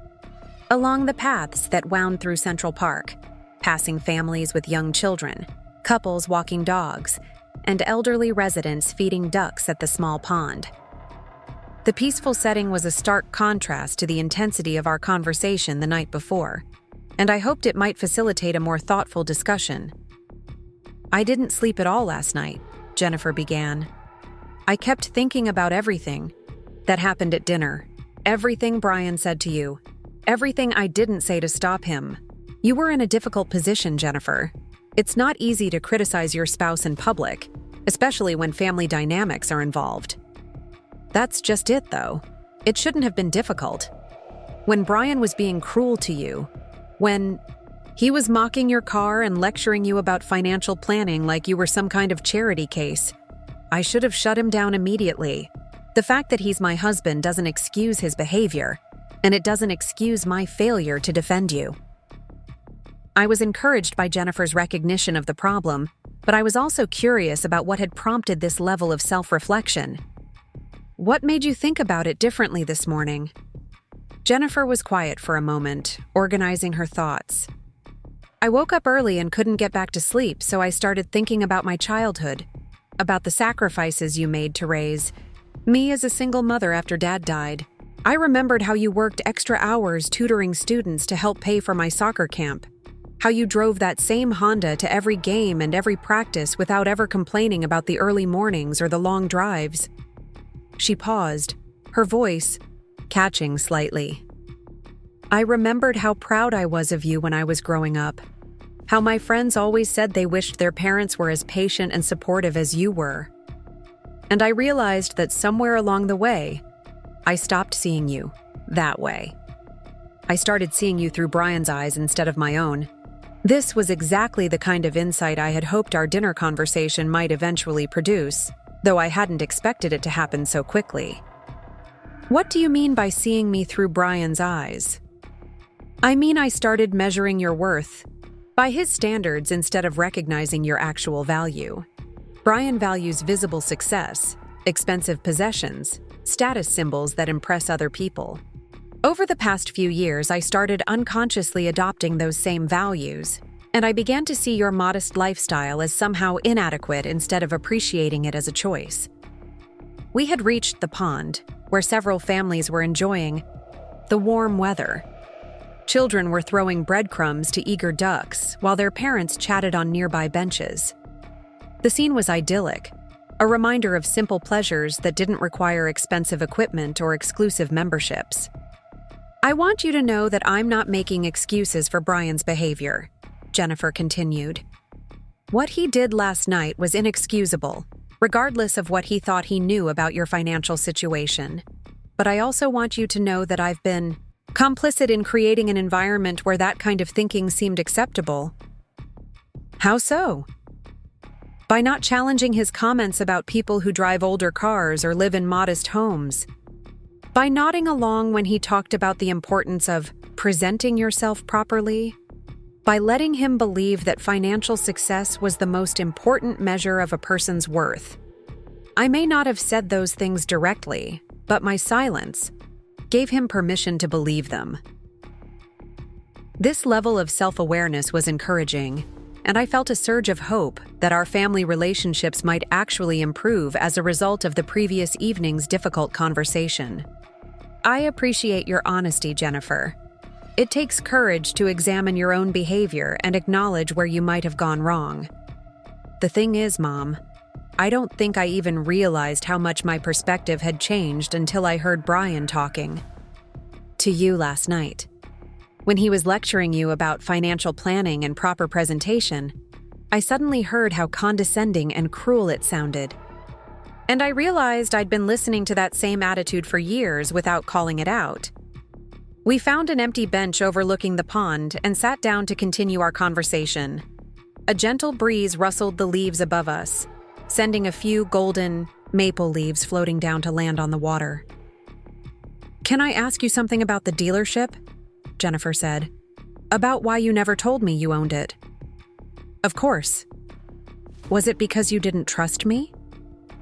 along the paths that wound through Central Park, passing families with young children, couples walking dogs, and elderly residents feeding ducks at the small pond. The peaceful setting was a stark contrast to the intensity of our conversation the night before, and I hoped it might facilitate a more thoughtful discussion. "I didn't sleep at all last night," Jennifer began. "I kept thinking about everything that happened at dinner, everything Brian said to you, everything I didn't say to stop him. You were in a difficult position, Jennifer. It's not easy to criticize your spouse in public, especially when family dynamics are involved. That's just it, though. It shouldn't have been difficult. When Brian was being cruel to you, when he was mocking your car and lecturing you about financial planning like you were some kind of charity case, I should have shut him down immediately. The fact that he's my husband doesn't excuse his behavior, and it doesn't excuse my failure to defend you." I was encouraged by Jennifer's recognition of the problem, but I was also curious about what had prompted this level of self-reflection. "What made you think about it differently this morning?" Jennifer was quiet for a moment, organizing her thoughts. "I woke up early and couldn't get back to sleep, so I started thinking about my childhood, about the sacrifices you made to raise me as a single mother after Dad died. I remembered how you worked extra hours tutoring students to help pay for my soccer camp, how you drove that same Honda to every game and every practice without ever complaining about the early mornings or the long drives." She paused, her voice catching slightly. "I remembered how proud I was of you when I was growing up, how my friends always said they wished their parents were as patient and supportive as you were. And I realized that somewhere along the way, I stopped seeing you that way. I started seeing you through Brian's eyes instead of my own. This was exactly the kind of insight I had hoped our dinner conversation might eventually produce, though I hadn't expected it to happen so quickly." "What do you mean by seeing me through Brian's eyes?" "I mean I started measuring your worth by his standards instead of recognizing your actual value. Brian values visible success, expensive possessions, status symbols that impress other people. Over the past few years, I started unconsciously adopting those same values, and I began to see your modest lifestyle as somehow inadequate instead of appreciating it as a choice." We had reached the pond, where several families were enjoying the warm weather. Children were throwing breadcrumbs to eager ducks, while their parents chatted on nearby benches. The scene was idyllic, a reminder of simple pleasures that didn't require expensive equipment or exclusive memberships. "I want you to know that I'm not making excuses for Brian's behavior," Jennifer continued. "What he did last night was inexcusable, regardless of what he thought he knew about your financial situation. But I also want you to know that I've been complicit in creating an environment where that kind of thinking seemed acceptable." "How so?" "By not challenging his comments about people who drive older cars or live in modest homes. By nodding along when he talked about the importance of presenting yourself properly. By letting him believe that financial success was the most important measure of a person's worth. I may not have said those things directly, but my silence gave him permission to believe them." This level of self-awareness was encouraging, and I felt a surge of hope that our family relationships might actually improve as a result of the previous evening's difficult conversation. "I appreciate your honesty, Jennifer. It takes courage to examine your own behavior and acknowledge where you might have gone wrong. The thing is, Mom, I don't think I even realized how much my perspective had changed until I heard Brian talking to you last night. When he was lecturing you about financial planning and proper presentation, I suddenly heard how condescending and cruel it sounded. And I realized I'd been listening to that same attitude for years without calling it out. We found an empty bench overlooking the pond and sat down to continue our conversation. A gentle breeze rustled the leaves above us, sending a few golden maple leaves floating down to land on the water. "Can I ask you something about the dealership?" Jennifer said. "About why you never told me you owned it." "Of course. Was it because you didn't trust me?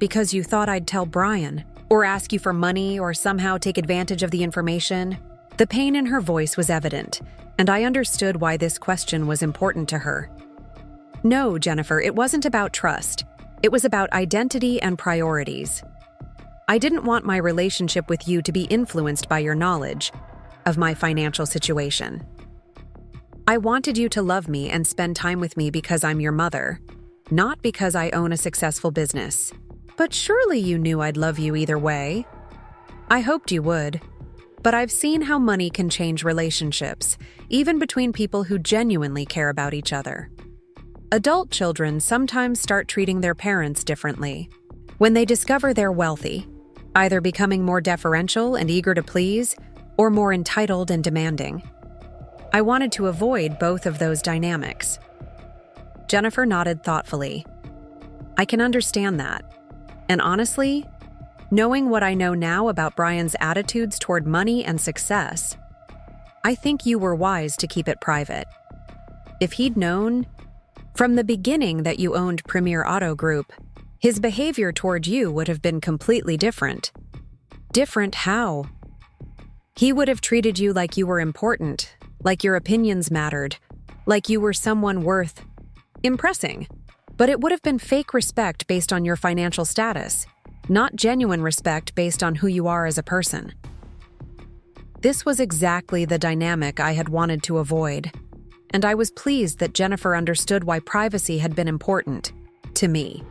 Because you thought I'd tell Brian, or ask you for money, or somehow take advantage of the information?" The pain in her voice was evident, and I understood why this question was important to her. "No, Jennifer, it wasn't about trust. It was about identity and priorities. I didn't want my relationship with you to be influenced by your knowledge of my financial situation. I wanted you to love me and spend time with me because I'm your mother, not because I own a successful business. But surely you knew I'd love you either way. I hoped you would. But I've seen how money can change relationships, even between people who genuinely care about each other. Adult children sometimes start treating their parents differently when they discover they're wealthy, either becoming more deferential and eager to please, or more entitled and demanding. I wanted to avoid both of those dynamics." Jennifer nodded thoughtfully. "I can understand that. And honestly, knowing what I know now about Brian's attitudes toward money and success, I think you were wise to keep it private. If he'd known from the beginning that you owned Premier Auto Group, his behavior toward you would have been completely different." "Different how?" "He would have treated you like you were important, like your opinions mattered, like you were someone worth impressing. But it would have been fake respect based on your financial status, not genuine respect based on who you are as a person." This was exactly the dynamic I had wanted to avoid, and I was pleased that Jennifer understood why privacy had been important to me.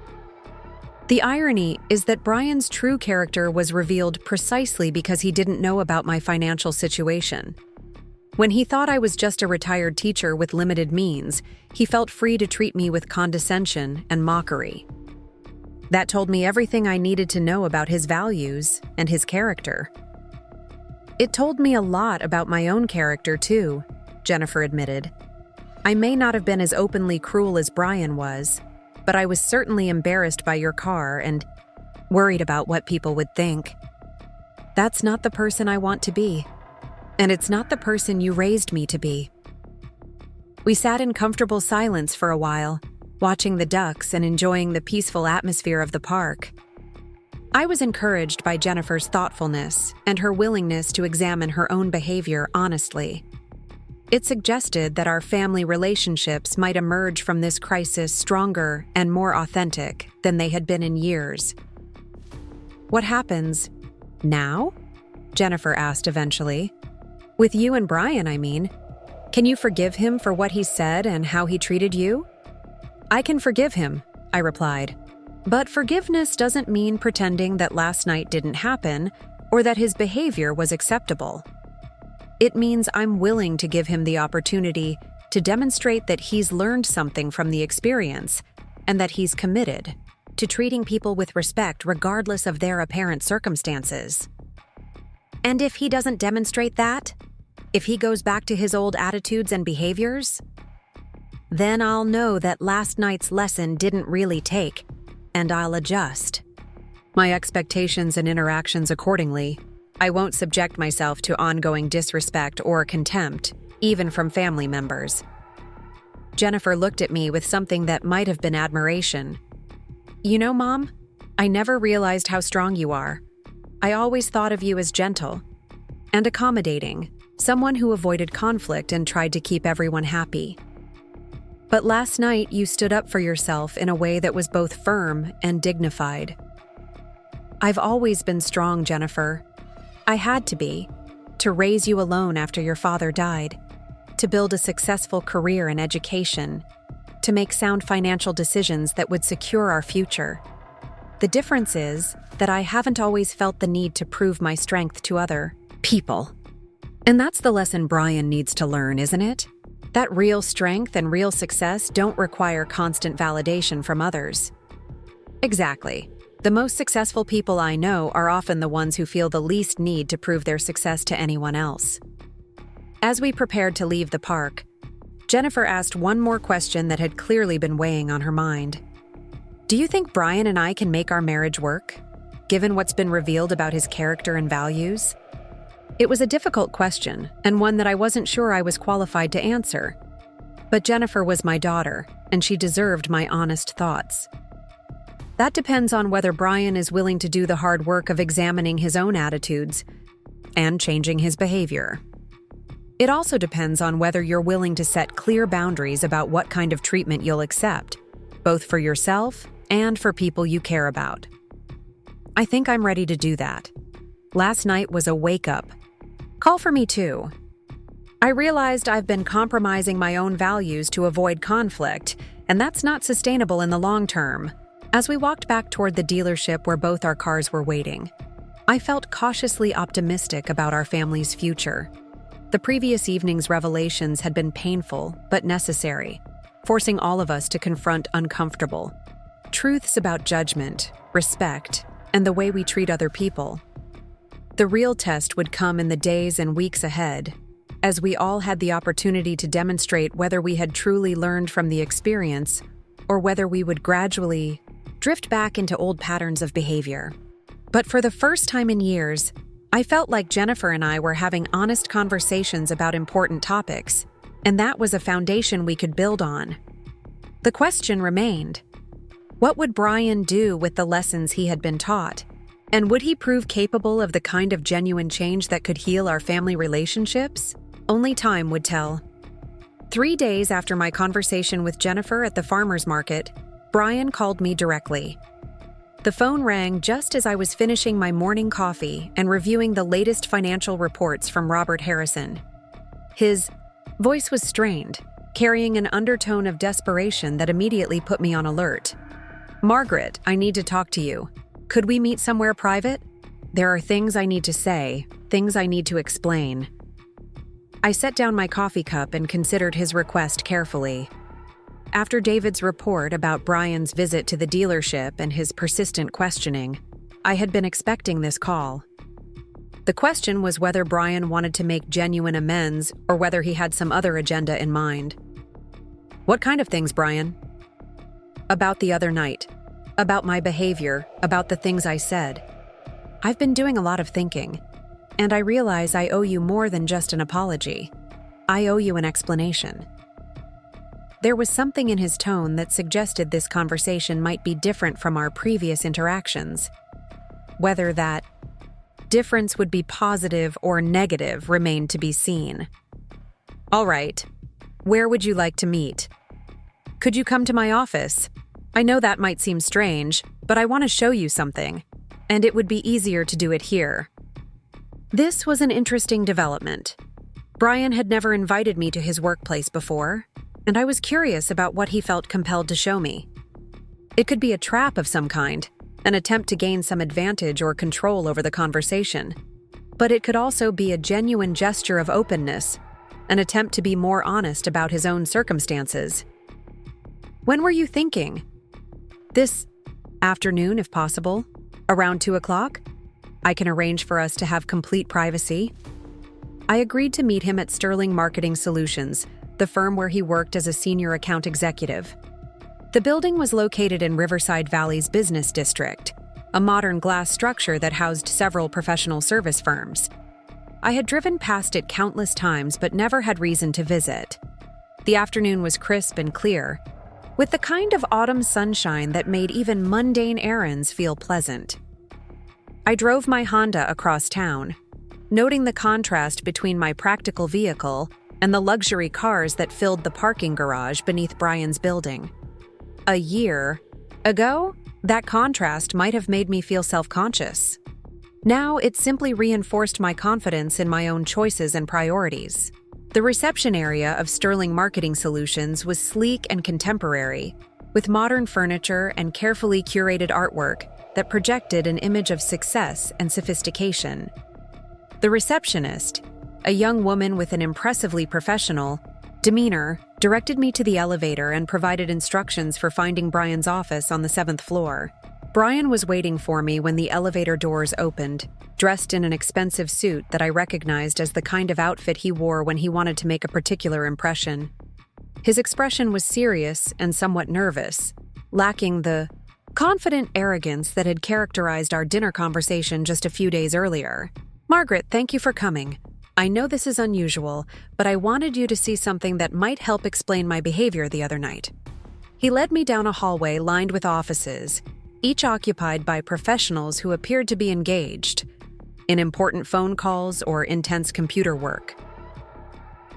The irony is that Brian's true character was revealed precisely because he didn't know about my financial situation. When he thought I was just a retired teacher with limited means, he felt free to treat me with condescension and mockery. That told me everything I needed to know about his values and his character. "It told me a lot about my own character, too," Jennifer admitted. "I may not have been as openly cruel as Brian was, but I was certainly embarrassed by your car and worried about what people would think. That's not the person I want to be, and it's not the person you raised me to be." We sat in comfortable silence for a while, watching the ducks and enjoying the peaceful atmosphere of the park. I was encouraged by Jennifer's thoughtfulness and her willingness to examine her own behavior honestly. It suggested that our family relationships might emerge from this crisis stronger and more authentic than they had been in years. "What happens now?" Jennifer asked eventually. "With you and Brian, I mean. Can you forgive him for what he said and how he treated you?" "I can forgive him," I replied. "But forgiveness doesn't mean pretending that last night didn't happen or that his behavior was acceptable. It means I'm willing to give him the opportunity to demonstrate that he's learned something from the experience and that he's committed to treating people with respect regardless of their apparent circumstances. And if he doesn't demonstrate that, if he goes back to his old attitudes and behaviors, then I'll know that last night's lesson didn't really take, and I'll adjust my expectations and interactions accordingly. I won't subject myself to ongoing disrespect or contempt, even from family members." Jennifer looked at me with something that might have been admiration. "You know, Mom, I never realized how strong you are. I always thought of you as gentle and accommodating, someone who avoided conflict and tried to keep everyone happy. But last night you stood up for yourself in a way that was both firm and dignified. I've always been strong, Jennifer. I had to be, to raise you alone after your father died, to build a successful career in education, to make sound financial decisions that would secure our future. The difference is that I haven't always felt the need to prove my strength to other people. And that's the lesson Brian needs to learn, isn't it? That real strength and real success don't require constant validation from others. Exactly. The most successful people I know are often the ones who feel the least need to prove their success to anyone else. As we prepared to leave the park, Jennifer asked one more question that had clearly been weighing on her mind. Do you think Brian and I can make our marriage work, given what's been revealed about his character and values? It was a difficult question, and one that I wasn't sure I was qualified to answer. But Jennifer was my daughter, and she deserved my honest thoughts. That depends on whether Brian is willing to do the hard work of examining his own attitudes and changing his behavior. It also depends on whether you're willing to set clear boundaries about what kind of treatment you'll accept, both for yourself and for people you care about. I think I'm ready to do that. Last night was a wake-up call for me too. I realized I've been compromising my own values to avoid conflict, and that's not sustainable in the long term. As we walked back toward the dealership where both our cars were waiting, I felt cautiously optimistic about our family's future. The previous evening's revelations had been painful but necessary, forcing all of us to confront uncomfortable truths about judgment, respect, and the way we treat other people. The real test would come in the days and weeks ahead, as we all had the opportunity to demonstrate whether we had truly learned from the experience or whether we would gradually drift back into old patterns of behavior. But for the first time in years, I felt like Jennifer and I were having honest conversations about important topics, and that was a foundation we could build on. The question remained: what would Brian do with the lessons he had been taught? And would he prove capable of the kind of genuine change that could heal our family relationships? Only time would tell. 3 days after my conversation with Jennifer at the farmer's market, Brian called me directly. The phone rang just as I was finishing my morning coffee and reviewing the latest financial reports from Robert Harrison. His voice was strained, carrying an undertone of desperation that immediately put me on alert. "Margaret, I need to talk to you. Could we meet somewhere private? There are things I need to say, things I need to explain." I set down my coffee cup and considered his request carefully. After David's report about Brian's visit to the dealership and his persistent questioning, I had been expecting this call. The question was whether Brian wanted to make genuine amends or whether he had some other agenda in mind. "What kind of things, Brian?" "About the other night. About my behavior, about the things I said. I've been doing a lot of thinking, and I realize I owe you more than just an apology. I owe you an explanation." There was something in his tone that suggested this conversation might be different from our previous interactions. Whether that difference would be positive or negative remained to be seen. "All right. Where would you like to meet?" "Could you come to my office? I know that might seem strange, but I want to show you something, and it would be easier to do it here." This was an interesting development. Brian had never invited me to his workplace before, and I was curious about what he felt compelled to show me. It could be a trap of some kind, an attempt to gain some advantage or control over the conversation. But it could also be a genuine gesture of openness, an attempt to be more honest about his own circumstances. "When were you thinking?" "This afternoon, if possible. Around 2 o'clock. I can arrange for us to have complete privacy." I agreed to meet him at Sterling Marketing Solutions, the firm where he worked as a senior account executive. The building was located in Riverside Valley's business district, a modern glass structure that housed several professional service firms. I had driven past it countless times but never had reason to visit. The afternoon was crisp and clear, with the kind of autumn sunshine that made even mundane errands feel pleasant. I drove my Honda across town, noting the contrast between my practical vehicle and the luxury cars that filled the parking garage beneath Brian's building. A year ago, that contrast might have made me feel self-conscious. Now it simply reinforced my confidence in my own choices and priorities. The reception area of Sterling Marketing Solutions was sleek and contemporary, with modern furniture and carefully curated artwork that projected an image of success and sophistication. The receptionist, a young woman with an impressively professional demeanor, directed me to the elevator and provided instructions for finding Brian's office on the 7th floor. Brian was waiting for me when the elevator doors opened, dressed in an expensive suit that I recognized as the kind of outfit he wore when he wanted to make a particular impression. His expression was serious and somewhat nervous, lacking the confident arrogance that had characterized our dinner conversation just a few days earlier. "Margaret, thank you for coming. I know this is unusual, but I wanted you to see something that might help explain my behavior the other night." He led me down a hallway lined with offices, each occupied by professionals who appeared to be engaged in important phone calls or intense computer work.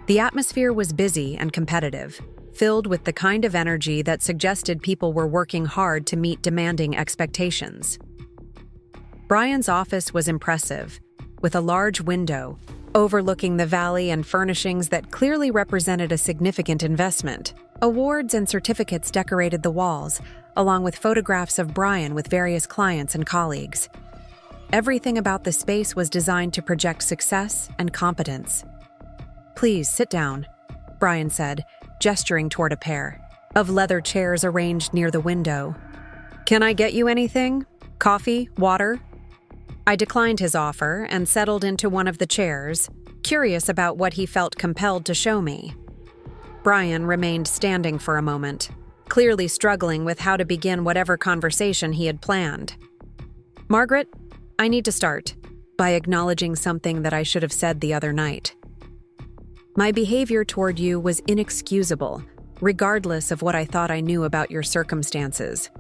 The atmosphere was busy and competitive, filled with the kind of energy that suggested people were working hard to meet demanding expectations. Brian's office was impressive, with a large window overlooking the valley and furnishings that clearly represented a significant investment. Awards and certificates decorated the walls, along with photographs of Brian with various clients and colleagues. Everything about the space was designed to project success and competence. "Please sit down," Brian said, gesturing toward a pair of leather chairs arranged near the window. "Can I get you anything? Coffee? Water?" I declined his offer and settled into one of the chairs, curious about what he felt compelled to show me. Brian remained standing for a moment, clearly struggling with how to begin whatever conversation he had planned. "Margaret, I need to start by acknowledging something that I should have said the other night. My behavior toward you was inexcusable, regardless of what I thought I knew about your circumstances.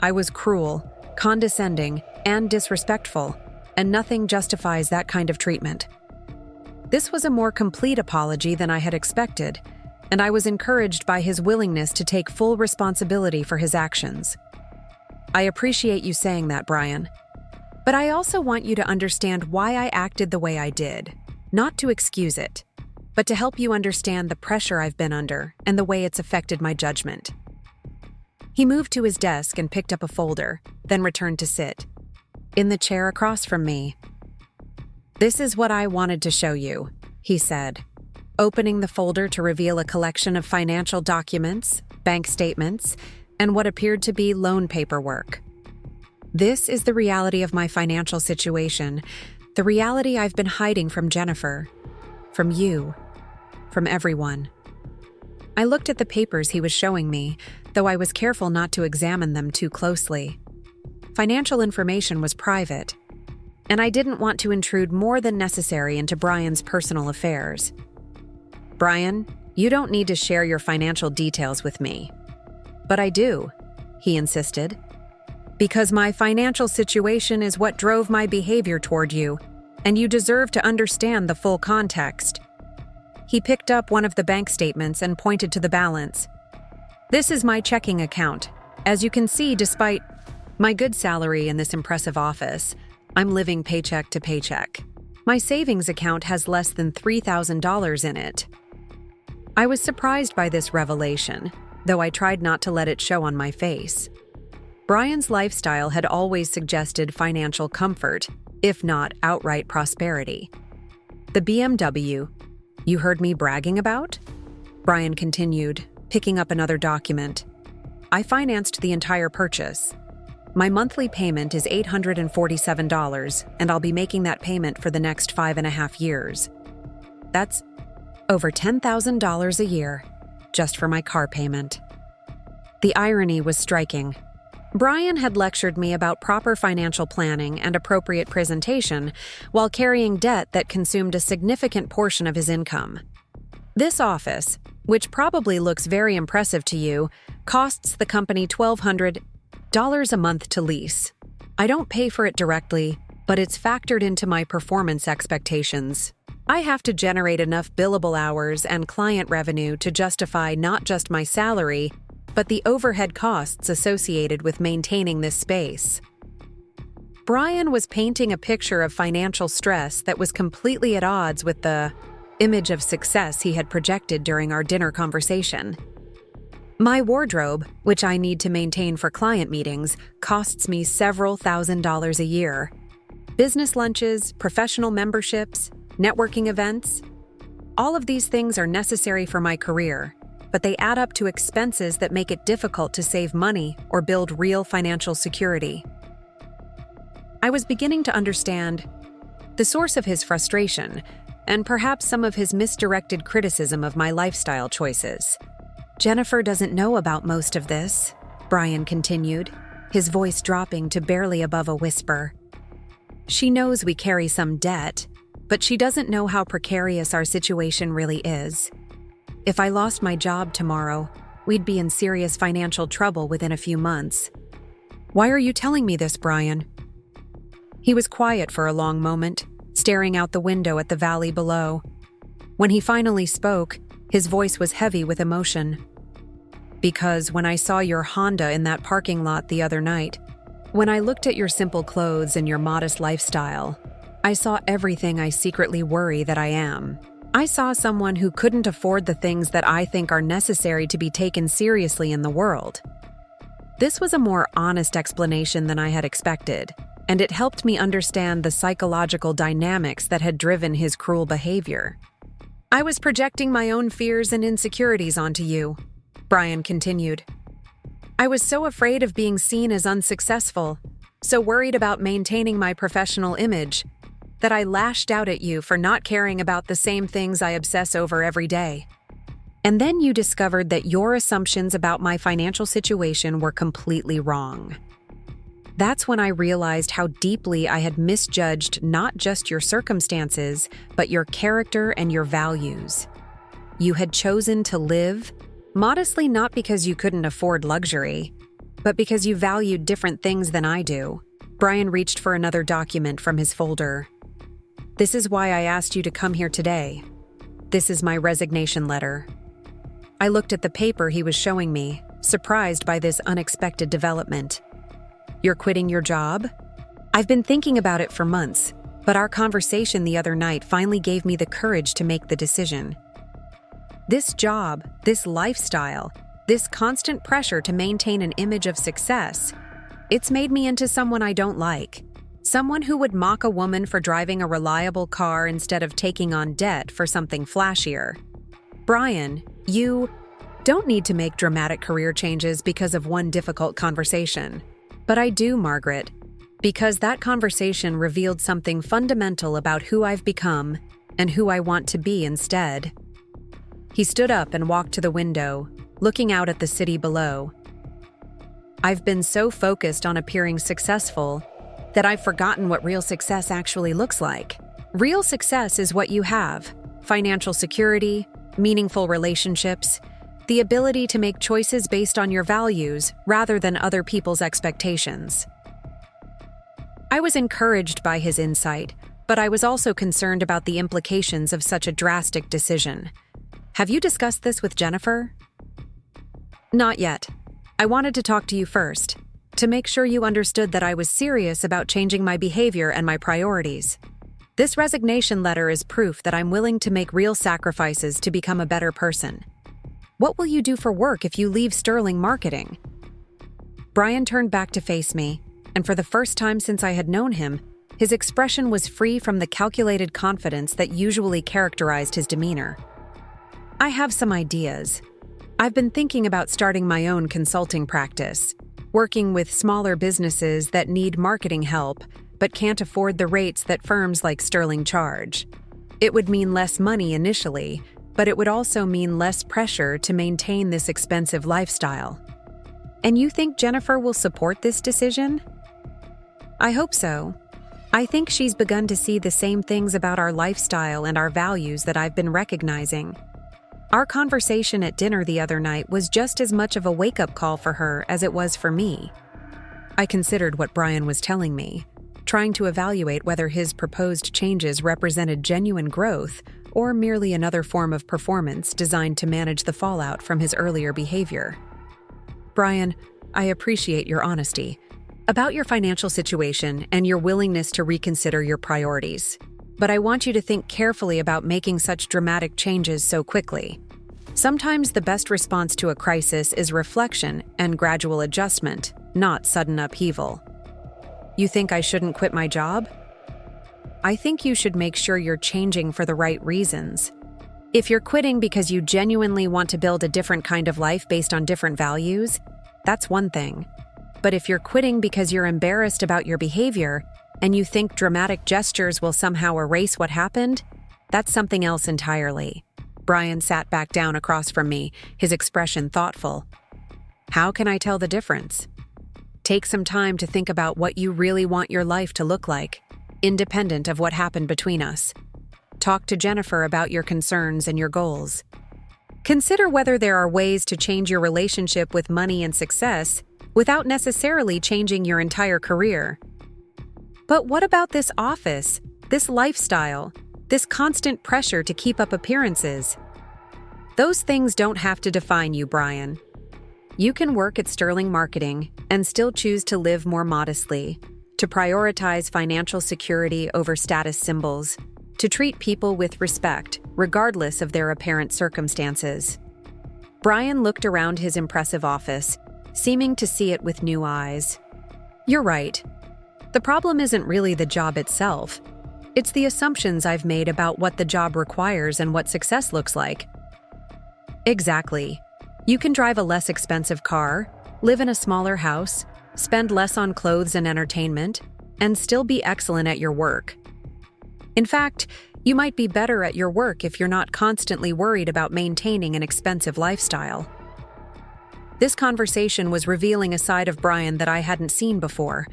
I was cruel, condescending, and disrespectful, and nothing justifies that kind of treatment." This was a more complete apology than I had expected, and I was encouraged by his willingness to take full responsibility for his actions. "I appreciate you saying that, Brian. But I also want you to understand why I acted the way I did, not to excuse it, but to help you understand the pressure I've been under and the way it's affected my judgment." He moved to his desk and picked up a folder, then returned to sit in the chair across from me. "This is what I wanted to show you," he said, opening the folder to reveal a collection of financial documents, bank statements, and what appeared to be loan paperwork. "This is the reality of my financial situation, the reality I've been hiding from Jennifer, from you, from everyone." I looked at the papers he was showing me, though I was careful not to examine them too closely. Financial information was private, and I didn't want to intrude more than necessary into Brian's personal affairs. "Brian, you don't need to share your financial details with me." "But I do," he insisted, "because my financial situation is what drove my behavior toward you, and you deserve to understand the full context." He picked up one of the bank statements and pointed to the balance. "This is my checking account. As you can see, despite my good salary in this impressive office, I'm living paycheck to paycheck. My savings account has less than $3,000 in it." I was surprised by this revelation, though I tried not to let it show on my face. Brian's lifestyle had always suggested financial comfort, if not outright prosperity. "The BMW you heard me bragging about?" Brian continued, picking up another document. "I financed the entire purchase. My monthly payment is $847, and I'll be making that payment for the next 5.5 years. That's over $10,000 a year, just for my car payment." The irony was striking. Brian had lectured me about proper financial planning and appropriate presentation while carrying debt that consumed a significant portion of his income. "This office, which probably looks very impressive to you, costs the company $1,200 a month to lease. I don't pay for it directly, but it's factored into my performance expectations. I have to generate enough billable hours and client revenue to justify not just my salary, but the overhead costs associated with maintaining this space." Brian was painting a picture of financial stress that was completely at odds with the image of success he had projected during our dinner conversation. My wardrobe, which I need to maintain for client meetings, costs me several $1,000s a year. Business lunches, professional memberships, networking events. All of these things are necessary for my career, but they add up to expenses that make it difficult to save money or build real financial security. I was beginning to understand the source of his frustration and perhaps some of his misdirected criticism of my lifestyle choices. Jennifer doesn't know about most of this, Brian continued, his voice dropping to barely above a whisper. She knows we carry some debt, but she doesn't know how precarious our situation really is. If I lost my job tomorrow, we'd be in serious financial trouble within a few months. Why are you telling me this, Brian? He was quiet for a long moment, staring out the window at the valley below. When he finally spoke, his voice was heavy with emotion. Because when I saw your Honda in that parking lot the other night, when I looked at your simple clothes and your modest lifestyle, I saw everything I secretly worry that I am. I saw someone who couldn't afford the things that I think are necessary to be taken seriously in the world. This was a more honest explanation than I had expected, and it helped me understand the psychological dynamics that had driven his cruel behavior. I was projecting my own fears and insecurities onto you, Brian continued. I was so afraid of being seen as unsuccessful, so worried about maintaining my professional image, that I lashed out at you for not caring about the same things I obsess over every day. And then you discovered that your assumptions about my financial situation were completely wrong. That's when I realized how deeply I had misjudged not just your circumstances, but your character and your values. You had chosen to live modestly not because you couldn't afford luxury, but because you valued different things than I do. Brian reached for another document from his folder. This is why I asked you to come here today. This is my resignation letter. I looked at the paper he was showing me, surprised by this unexpected development. You're quitting your job? I've been thinking about it for months, but our conversation the other night finally gave me the courage to make the decision. This job, this lifestyle, this constant pressure to maintain an image of success, it's made me into someone I don't like. Someone who would mock a woman for driving a reliable car instead of taking on debt for something flashier. Brian, you don't need to make dramatic career changes because of one difficult conversation. But I do, Margaret, because that conversation revealed something fundamental about who I've become and who I want to be instead. He stood up and walked to the window, looking out at the city below. I've been so focused on appearing successful that I've forgotten what real success actually looks like. Real success is what you have: financial security, meaningful relationships, the ability to make choices based on your values rather than other people's expectations. I was encouraged by his insight, but I was also concerned about the implications of such a drastic decision. Have you discussed this with Jennifer? Not yet. I wanted to talk to you first, to make sure you understood that I was serious about changing my behavior and my priorities. This resignation letter is proof that I'm willing to make real sacrifices to become a better person. What will you do for work if you leave Sterling Marketing? Brian turned back to face me, and for the first time since I had known him, his expression was free from the calculated confidence that usually characterized his demeanor. I have some ideas. I've been thinking about starting my own consulting practice, working with smaller businesses that need marketing help but can't afford the rates that firms like Sterling charge. It would mean less money initially, but it would also mean less pressure to maintain this expensive lifestyle. And you think Jennifer will support this decision? I hope so. I think she's begun to see the same things about our lifestyle and our values that I've been recognizing. Our conversation at dinner the other night was just as much of a wake-up call for her as it was for me. I considered what Brian was telling me, trying to evaluate whether his proposed changes represented genuine growth or merely another form of performance designed to manage the fallout from his earlier behavior. Brian, I appreciate your honesty about your financial situation and your willingness to reconsider your priorities. But I want you to think carefully about making such dramatic changes so quickly. Sometimes the best response to a crisis is reflection and gradual adjustment, not sudden upheaval. You think I shouldn't quit my job? I think you should make sure you're changing for the right reasons. If you're quitting because you genuinely want to build a different kind of life based on different values, that's one thing. But if you're quitting because you're embarrassed about your behavior and you think dramatic gestures will somehow erase what happened, that's something else entirely. Brian sat back down across from me, his expression thoughtful. How can I tell the difference? Take some time to think about what you really want your life to look like, independent of what happened between us. Talk to Jennifer about your concerns and your goals. Consider whether there are ways to change your relationship with money and success without necessarily changing your entire career. But what about this office, this lifestyle, this constant pressure to keep up appearances? Those things don't have to define you, Brian. You can work at Sterling Marketing and still choose to live more modestly, to prioritize financial security over status symbols, to treat people with respect, regardless of their apparent circumstances. Brian looked around his impressive office, seeming to see it with new eyes. You're right. The problem isn't really the job itself. It's the assumptions I've made about what the job requires and what success looks like. Exactly. You can drive a less expensive car, live in a smaller house, spend less on clothes and entertainment, and still be excellent at your work. In fact, you might be better at your work if you're not constantly worried about maintaining an expensive lifestyle. This conversation was revealing a side of Brian that I hadn't seen before,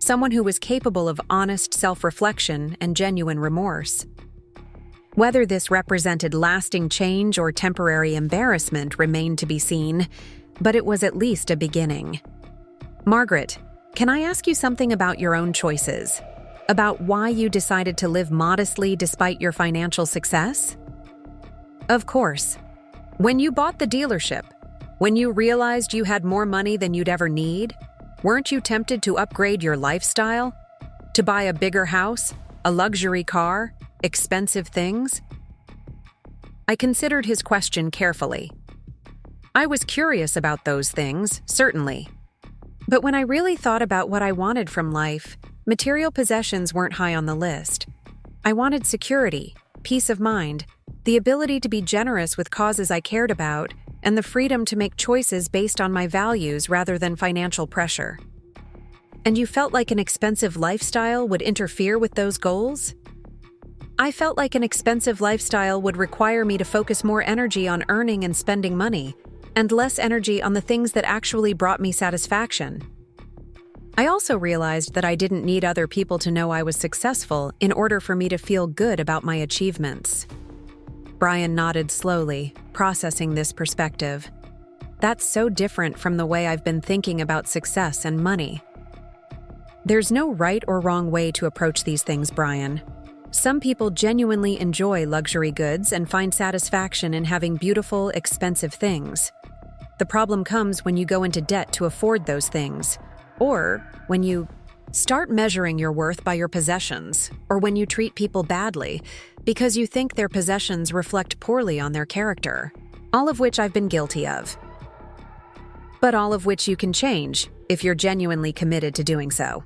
someone who was capable of honest self-reflection and genuine remorse. Whether this represented lasting change or temporary embarrassment remained to be seen, but it was at least a beginning. Margaret, can I ask you something about your own choices? About why you decided to live modestly despite your financial success? Of course. When you bought the dealership, when you realized you had more money than you'd ever need, weren't you tempted to upgrade your lifestyle? To buy a bigger house, a luxury car, expensive things? I considered his question carefully. I was curious about those things, certainly. But when I really thought about what I wanted from life, material possessions weren't high on the list. I wanted security, peace of mind, the ability to be generous with causes I cared about, and the freedom to make choices based on my values rather than financial pressure. And you felt like an expensive lifestyle would interfere with those goals? I felt like an expensive lifestyle would require me to focus more energy on earning and spending money, and less energy on the things that actually brought me satisfaction. I also realized that I didn't need other people to know I was successful in order for me to feel good about my achievements. Brian nodded slowly, processing this perspective. That's so different from the way I've been thinking about success and money. There's no right or wrong way to approach these things, Brian. Some people genuinely enjoy luxury goods and find satisfaction in having beautiful, expensive things. The problem comes when you go into debt to afford those things, or when you start measuring your worth by your possessions, or when you treat people badly because you think their possessions reflect poorly on their character, all of which I've been guilty of. But all of which you can change if you're genuinely committed to doing so.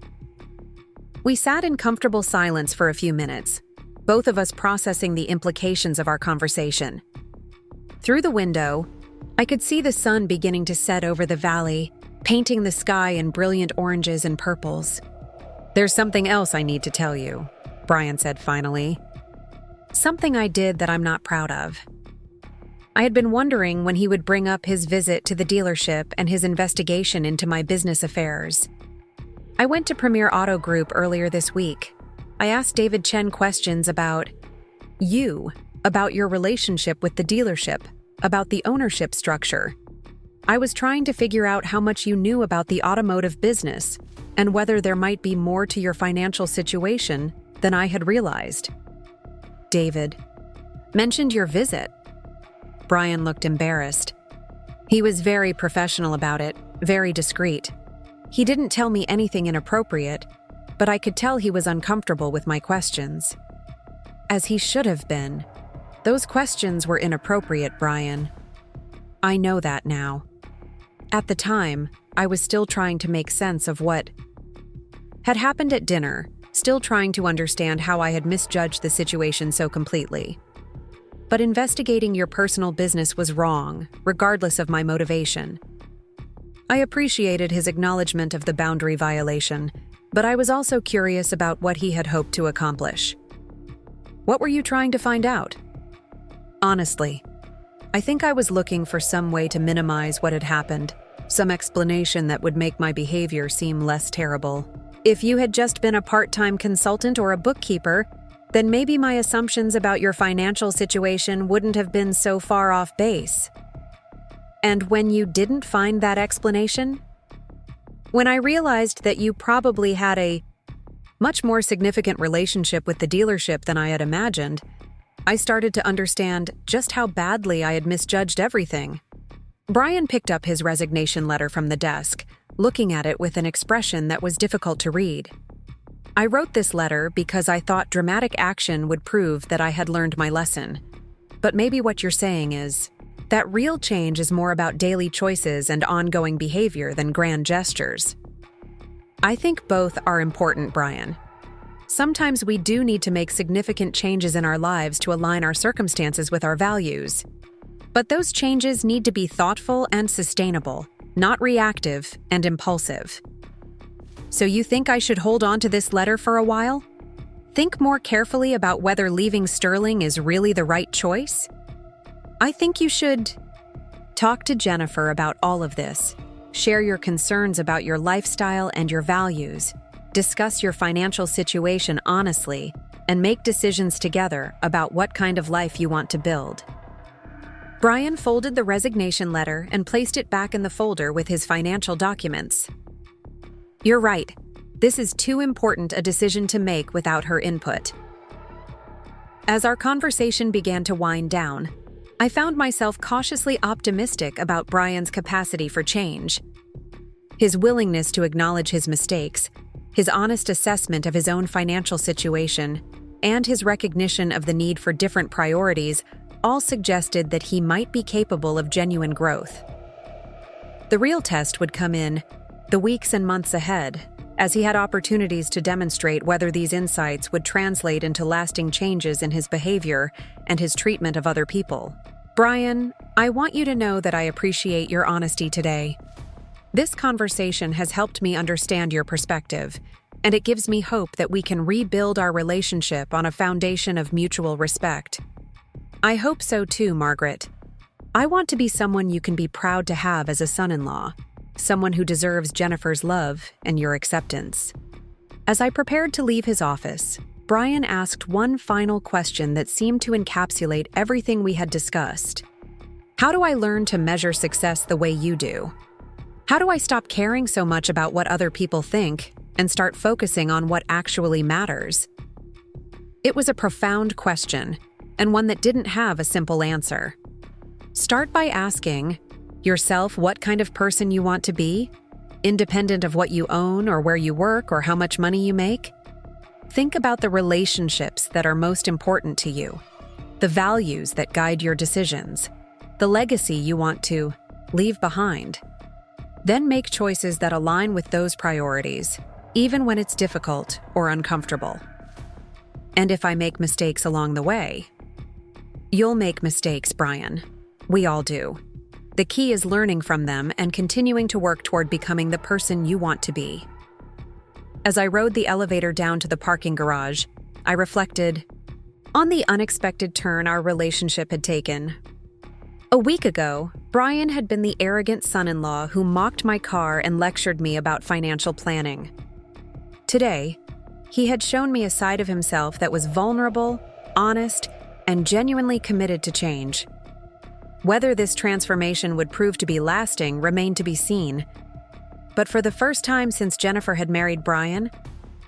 We sat in comfortable silence for a few minutes, both of us processing the implications of our conversation. Through the window, I could see the sun beginning to set over the valley, painting the sky in brilliant oranges and purples. There's something else I need to tell you, Brian said finally. Something I did that I'm not proud of. I had been wondering when he would bring up his visit to the dealership and his investigation into my business affairs. I went to Premier Auto Group earlier this week. I asked David Chen questions about you, about your relationship with the dealership, about the ownership structure. I was trying to figure out how much you knew about the automotive business and whether there might be more to your financial situation than I had realized. David mentioned your visit. Brian looked embarrassed. He was very professional about it, very discreet. He didn't tell me anything inappropriate, but I could tell he was uncomfortable with my questions. As he should have been. Those questions were inappropriate, Brian. I know that now. At the time, I was still trying to make sense of what had happened at dinner, still trying to understand how I had misjudged the situation so completely. But investigating your personal business was wrong, regardless of my motivation. I appreciated his acknowledgement of the boundary violation, but I was also curious about what he had hoped to accomplish. What were you trying to find out? Honestly, I think I was looking for some way to minimize what had happened, some explanation that would make my behavior seem less terrible. If you had just been a part-time consultant or a bookkeeper, then maybe my assumptions about your financial situation wouldn't have been so far off base. And when you didn't find that explanation? When I realized that you probably had a much more significant relationship with the dealership than I had imagined, I started to understand just how badly I had misjudged everything. Brian picked up his resignation letter from the desk, looking at it with an expression that was difficult to read. I wrote this letter because I thought dramatic action would prove that I had learned my lesson. But maybe what you're saying is that real change is more about daily choices and ongoing behavior than grand gestures. I think both are important, Brian. Sometimes we do need to make significant changes in our lives to align our circumstances with our values. But those changes need to be thoughtful and sustainable, not reactive and impulsive. So you think I should hold on to this letter for a while? Think more carefully about whether leaving Sterling is really the right choice? I think you should talk to Jennifer about all of this. Share your concerns about your lifestyle and your values. Discuss your financial situation honestly, and make decisions together about what kind of life you want to build. Brian folded the resignation letter and placed it back in the folder with his financial documents. You're right. This is too important a decision to make without her input. As our conversation began to wind down, I found myself cautiously optimistic about Brian's capacity for change. His willingness to acknowledge his mistakes, his honest assessment of his own financial situation, and his recognition of the need for different priorities all suggested that he might be capable of genuine growth. The real test would come in the weeks and months ahead, as he had opportunities to demonstrate whether these insights would translate into lasting changes in his behavior and his treatment of other people. Brian, I want you to know that I appreciate your honesty today. This conversation has helped me understand your perspective, and it gives me hope that we can rebuild our relationship on a foundation of mutual respect. I hope so too, Margaret. I want to be someone you can be proud to have as a son-in-law, someone who deserves Jennifer's love and your acceptance. As I prepared to leave his office, Brian asked one final question that seemed to encapsulate everything we had discussed. How do I learn to measure success the way you do? How do I stop caring so much about what other people think and start focusing on what actually matters? It was a profound question, and one that didn't have a simple answer. Start by asking yourself what kind of person you want to be, independent of what you own or where you work or how much money you make. Think about the relationships that are most important to you, the values that guide your decisions, the legacy you want to leave behind. Then make choices that align with those priorities, even when it's difficult or uncomfortable. And if I make mistakes along the way, you'll make mistakes, Brian. We all do. The key is learning from them and continuing to work toward becoming the person you want to be. As I rode the elevator down to the parking garage, I reflected on the unexpected turn our relationship had taken. A week ago, Brian had been the arrogant son-in-law who mocked my car and lectured me about financial planning. Today, he had shown me a side of himself that was vulnerable, honest, and genuinely committed to change. Whether this transformation would prove to be lasting remained to be seen. But for the first time since Jennifer had married Brian,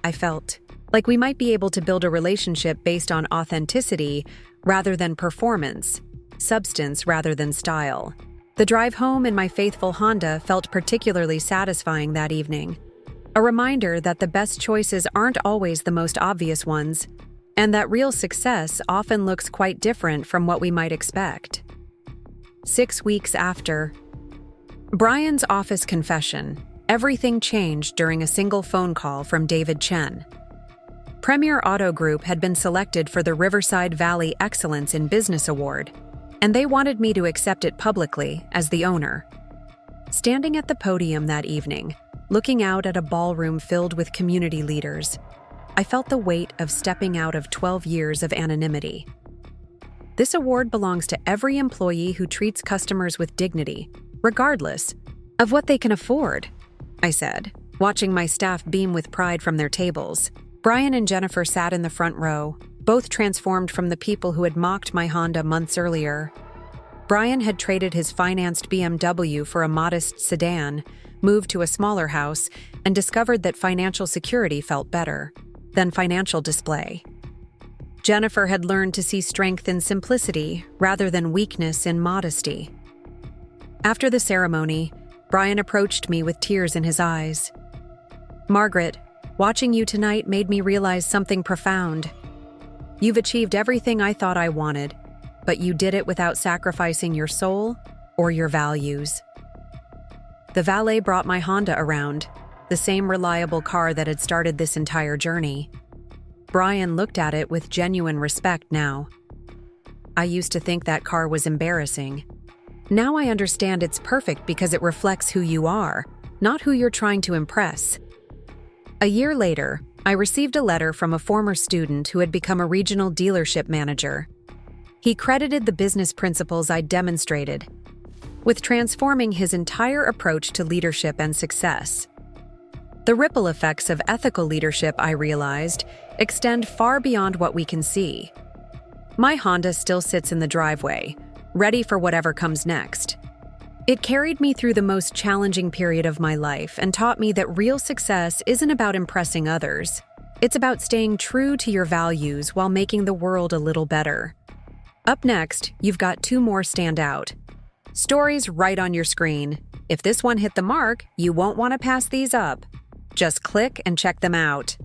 I felt like we might be able to build a relationship based on authenticity rather than performance, substance rather than style. The drive home in my faithful Honda felt particularly satisfying that evening. A reminder that the best choices aren't always the most obvious ones, and that real success often looks quite different from what we might expect. 6 weeks after. Brian's office confession. Everything changed during a single phone call from David Chen. Premier Auto Group had been selected for the Riverside Valley Excellence in Business Award, and they wanted me to accept it publicly as the owner. Standing at the podium that evening, looking out at a ballroom filled with community leaders, I felt the weight of stepping out of 12 years of anonymity. This award belongs to every employee who treats customers with dignity, regardless of what they can afford, I said, watching my staff beam with pride from their tables. Brian and Jennifer sat in the front row, both transformed from the people who had mocked my Honda months earlier. Brian had traded his financed BMW for a modest sedan, moved to a smaller house, and discovered that financial security felt better than financial display. Jennifer had learned to see strength in simplicity rather than weakness in modesty. After the ceremony, Brian approached me with tears in his eyes. "Margaret, watching you tonight made me realize something profound. You've achieved everything I thought I wanted, but you did it without sacrificing your soul or your values." The valet brought my Honda around, the same reliable car that had started this entire journey. Brian looked at it with genuine respect now. "I used to think that car was embarrassing. Now I understand it's perfect because it reflects who you are, not who you're trying to impress." A year later, I received a letter from a former student who had become a regional dealership manager. He credited the business principles I demonstrated with transforming his entire approach to leadership and success. The ripple effects of ethical leadership, I realized, extend far beyond what we can see. My Honda still sits in the driveway, ready for whatever comes next. It carried me through the most challenging period of my life and taught me that real success isn't about impressing others. It's about staying true to your values while making the world a little better. Up next, you've got 2 more stand out. Stories right on your screen. If this one hit the mark, you won't want to pass these up. Just click and check them out.